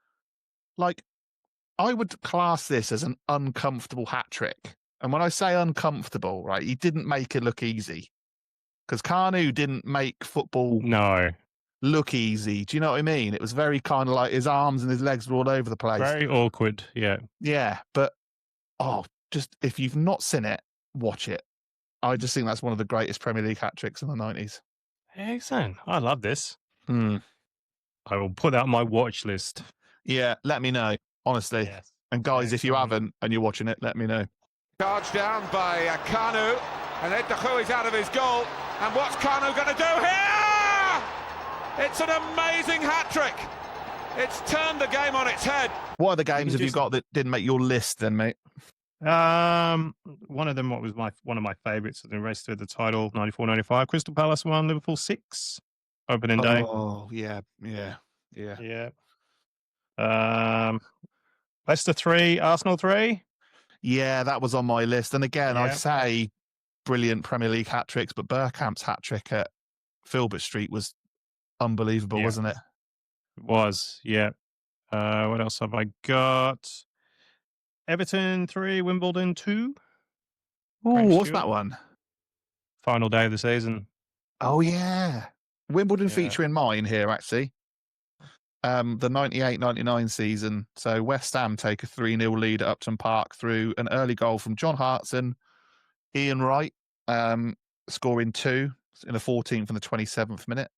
like, I would class this as an uncomfortable hat trick. And when I say uncomfortable, right, he didn't make it look easy. Because Kanu didn't make football look easy. Do you know what I mean? It was very kind of like his arms and his legs were all over the place. Very awkward, yeah. Yeah, but, just if you've not seen it, watch it. I just think that's one of the greatest Premier League hat-tricks in the 90s. Excellent. I love this. I will put that on my watch list. Yeah, let me know, honestly. Yes. And guys, if you haven't and you're watching it, let me know. Charged down by Kanu, and Ed De Hoy is out of his goal. And what's Kanu going to do here? It's an amazing hat-trick. It's turned the game on its head. What other games have you got that didn't make your list then, mate? One of them was one of my favourites in the race to the title, 94-95. Crystal Palace won, Liverpool 6, opening day. Oh, yeah. Leicester 3, Arsenal 3. Yeah, that was on my list. And again, I say brilliant Premier League hat tricks, but Bergkamp's hat trick at Filbert Street was unbelievable, wasn't it? It was, yeah. What else have I got? Everton 3, Wimbledon 2. Oh, what's that one? Final day of the season. Oh, yeah. Wimbledon featuring mine here, actually. The 98-99 season. So West Ham take a 3-0 lead at Upton Park through an early goal from John Hartson, Ian Wright, scoring 2 in the 14th and the 27th minute.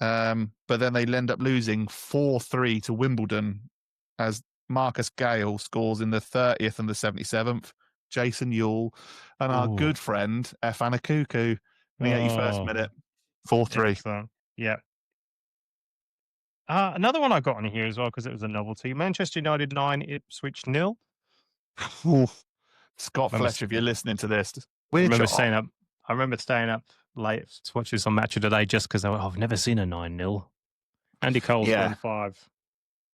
But then they end up losing 4-3 to Wimbledon as Marcus Gale scores in the 30th and the 77th. Jason Yule and our good friend Efan Akuku in the 81st minute. 4-3. Yeah. Another one I got on here as well because it was a novelty. Manchester United 9, Ipswich 0. Scott Fletcher, if you're listening to this, I remember staying up late to watch this on Match of the Day just because I've never seen a 9-0. Andy Cole's 1-5.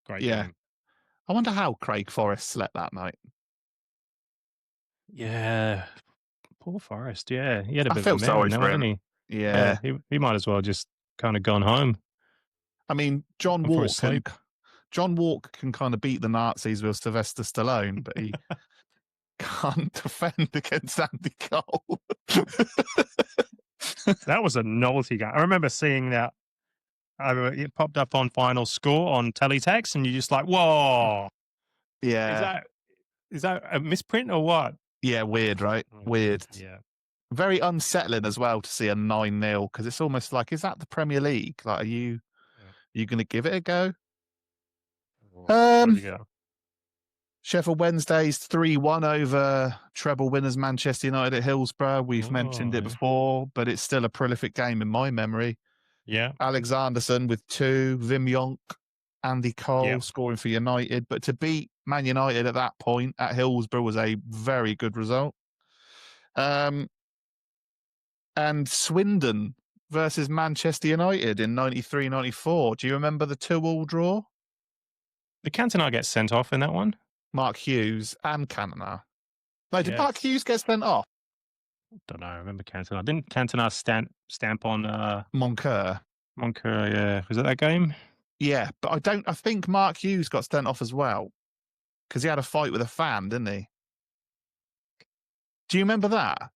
Great game. I wonder how Craig Forrest slept that night. Yeah. Poor Forrest, yeah. He had a bit of a sorry for him. Didn't he? Yeah. He might as well just kind of gone home. I mean, John Walk can kind of beat the Nazis with Sylvester Stallone, but he can't defend against Andy Cole. That was a novelty game. I remember seeing that. It popped up on Final Score on teletext, and you're just like, whoa. Yeah. Is that a misprint or what? Yeah, weird, right? Weird. Yeah. Very unsettling as well to see a 9-0 because it's almost like, is that the Premier League? Like, are you going to give it a go? Sheffield Wednesday's 3-1 over treble winners Manchester United at Hillsborough. We've mentioned it before, but it's still a prolific game in my memory. Yeah. Alexanderson with 2, Wim Jonk, Andy Cole scoring for United. But to beat Man United at that point at Hillsborough was a very good result. And Swindon versus Manchester United in 93-94. Do you remember the 2-2 draw? Did Cantona get sent off in that one? Mark Hughes and Cantona. No, did Mark Hughes get sent off? I don't know. I remember Cantona. Didn't Cantona stamp on Moncur? Moncur, yeah. Was it that game? Yeah, but I think Mark Hughes got sent off as well because he had a fight with a fan, didn't he? Do you remember that?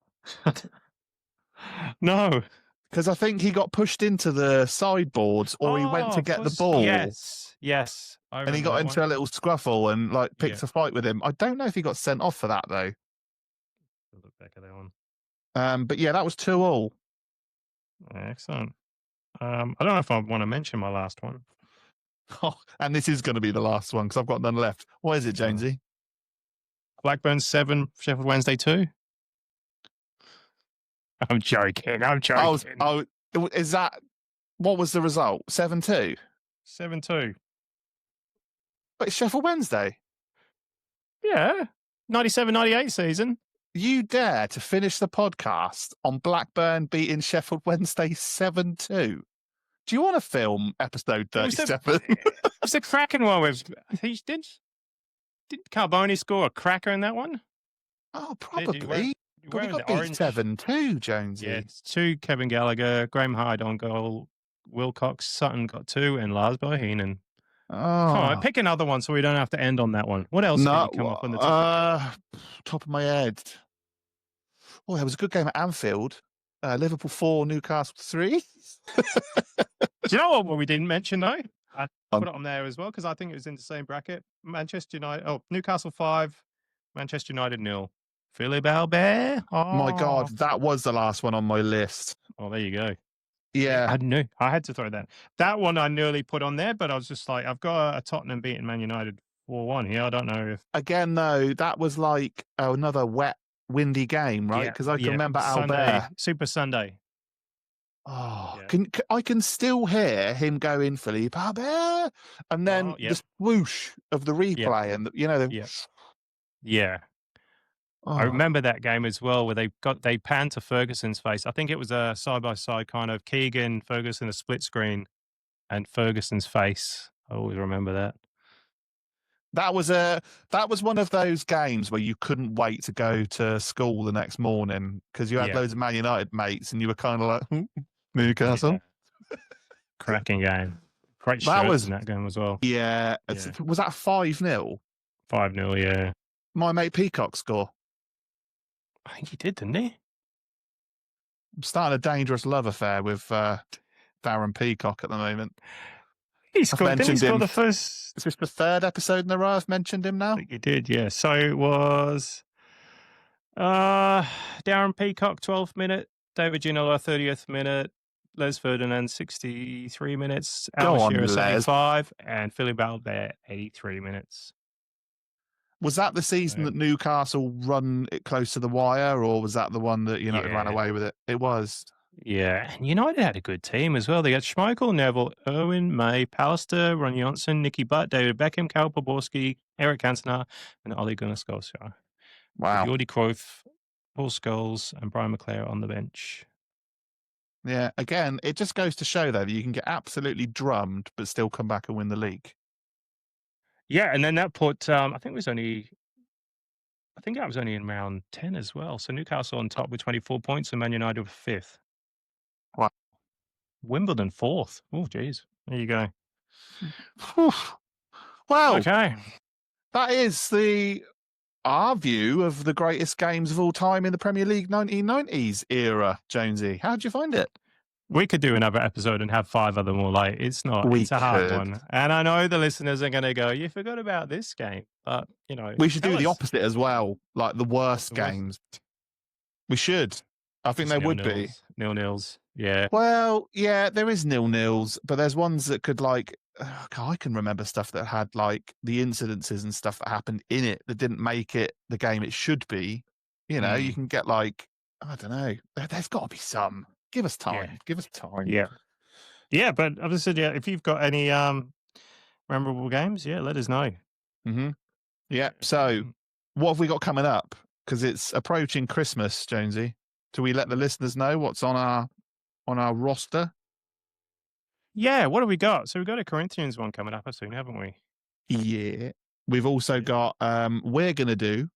No. Because I think he got pushed into the sideboards or he went to get the ball. Yes. And he got into a little scruffle and picked a fight with him. I don't know if he got sent off for that though. Look back at that one. But yeah, that was 2-2. Excellent. I don't know if I want to mention my last one. Oh, and this is going to be the last one because I've got none left. What is it, Jonesy? Blackburn 7, Sheffield Wednesday 2. I'm joking. Oh, is that what was the result? 7-2? 7-2. But it's Sheffield Wednesday. Yeah. 97-98 season. You dare to finish the podcast on Blackburn beating Sheffield Wednesday 7-2? Do you want to film episode 37? It was a cracking one with. Did Carboni score a cracker in that one? Oh, probably. But we got beat 7-2, Jonesy. Yeah, it's 2 Kevin Gallagher, Graham Hyde on goal, Wilcox, Sutton got 2, and Lars Bohinen. Oh. Come on, pick another one so we don't have to end on that one. What else did you come up on the top? Top of my head. Oh, there was a good game at Anfield. Liverpool 4, Newcastle 3. Do you know what we didn't mention, though? I put it on there as well because I think it was in the same bracket. Newcastle 5, Manchester United 0. Philippe Albert. Oh. My God, that was the last one on my list. Oh, there you go. Yeah. I knew. I had to throw that. That one I nearly put on there, but I was just like, I've got a Tottenham beating Man United 4-1 here. I don't know if... Again, though, that was like another wet, windy game, right? Because I can remember Albert. Super Sunday. Oh, yeah. I can still hear him going, Philippe Albert, and then the swoosh of the replay, and yeah. I remember that game as well, where they panned to Ferguson's face. I think it was a side-by-side kind of Keegan, Ferguson, a split screen, and Ferguson's face. I always remember that. That was one of those games where you couldn't wait to go to school the next morning because you had loads of Man United mates and you were kind of like, Newcastle. Yeah. Cracking game. Great shirts in that game as well. Yeah. Was that 5-0? 5-0, yeah. My mate Peacock score. I think he did, didn't he? I'm starting a dangerous love affair with Darren Peacock at the moment. He scored the first... Is this the third episode in a row I've mentioned him now? I think you did, yeah. So it was Darren Peacock, 12th minute. David Ginola, 30th minute. Les Ferdinand, 63 minutes. Al Shearer, 75. And Philly Balbert, 83 minutes. Was that the season that Newcastle run it close to the wire, or was that the one that United ran away with it? It was. Yeah, and United had a good team as well. They got Schmeichel, Neville, Irwin, May, Pallister, Ron Johnson, Nicky Butt, David Beckham, Karl Poborski, Eric Cantona, and Ole Gunnar Solskjaer. Wow. Jordi Cruyff, Paul Scholes, and Brian McClare on the bench. Yeah, again, it just goes to show, though, that you can get absolutely drummed but still come back and win the league. Yeah, and then that put, I think that was only in round 10 as well. So Newcastle on top with 24 points and Man United with 5th. Wow. Wimbledon 4th. Oh, geez. There you go. Well, okay. That is our view of the greatest games of all time in the Premier League 1990s era, Jonesy. How'd you find it? We could do another episode and have 5 of them all. It's a hard one. And I know the listeners are going to go, you forgot about this game. But, we should do the opposite as well, like the worst games. We should. I think there would be. 0-0s. Yeah. Well, yeah, there is 0-0s, but there's ones that could I can remember stuff that had the incidences and stuff that happened in it that didn't make it the game it should be. You can get I don't know. There's got to be some. Give us time. Yeah. Give us time. Yeah. Yeah, but obviously, if you've got any memorable games, let us know. Mm-hmm. Yeah. So what have we got coming up? Because it's approaching Christmas, Jonesy. Do we let the listeners know what's on our roster? Yeah, what have we got? So we've got a Corinthians one coming up soon, haven't we? Yeah. We've also got we're gonna do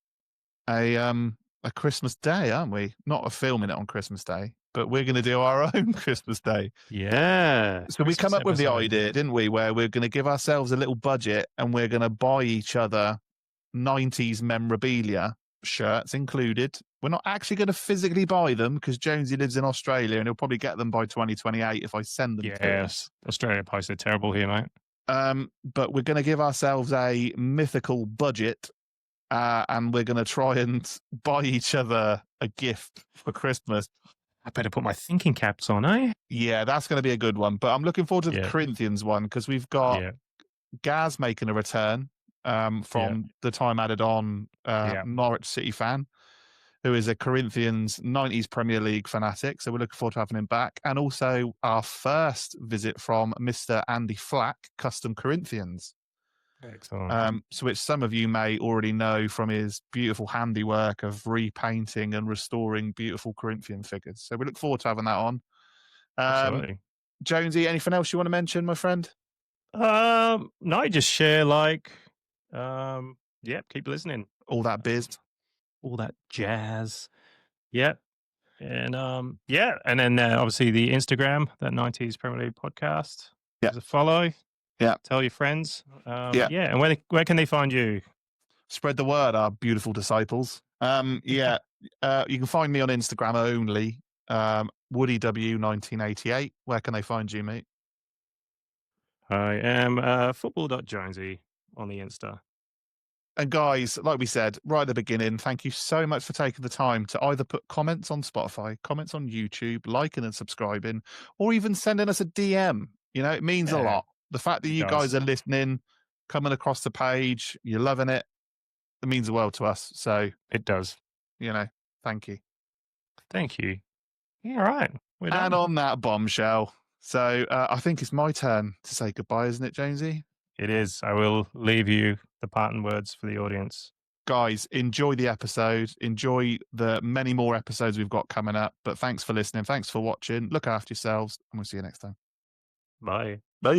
a Christmas Day, aren't we? Not filming it on Christmas Day, but we're gonna do our own Christmas Day. Yeah. So we come up with the idea, didn't we, where we're gonna give ourselves a little budget and we're gonna buy each other 90s memorabilia, shirts included. We're not actually going to physically buy them because Jonesy lives in Australia and he'll probably get them by 2028 if I send them to him. Yes, Australia Post are terrible here, mate. But we're going to give ourselves a mythical budget and we're going to try and buy each other a gift for Christmas. I better put my thinking caps on, eh? Yeah, that's going to be a good one. But I'm looking forward to the Corinthians one because we've got Gaz making a return from the time added on Norwich City fan, who is a Corinthians 90s Premier League fanatic. So we're looking forward to having him back. And also our first visit from Mr. Andy Flack, Custom Corinthians. Excellent. So which some of you may already know from his beautiful handiwork of repainting and restoring beautiful Corinthian figures. So we look forward to having that on. Absolutely. Jonesy, anything else you want to mention, my friend? No, just share, keep listening. All that biz. All that jazz. Yep. And and then obviously the Instagram, that 90s Premier League podcast. Yeah. Give us a follow. Yeah. Tell your friends. And where can they find you? Spread the word, our beautiful disciples. You can find me on Instagram only. WoodyW1988. Where can they find you, mate? I am football.jonesy on the Insta. And guys, like we said right at the beginning, thank you so much for taking the time to either put comments on Spotify, comments on YouTube, liking and subscribing, or even sending us a DM. It means a lot. The fact that you guys are listening, coming across the page, you're loving it, it means the world to us. So it does. Thank you. Thank you. Yeah, all right. We're done. And on that bombshell, so I think it's my turn to say goodbye, isn't it, Jonesy? It is. I will leave you the parting words for the audience. guys, enjoy the episode. Enjoy the many more episodes we've got coming up. But thanks for listening. Thanks for watching. Look after yourselves, and we'll see you next time. Bye. Bye.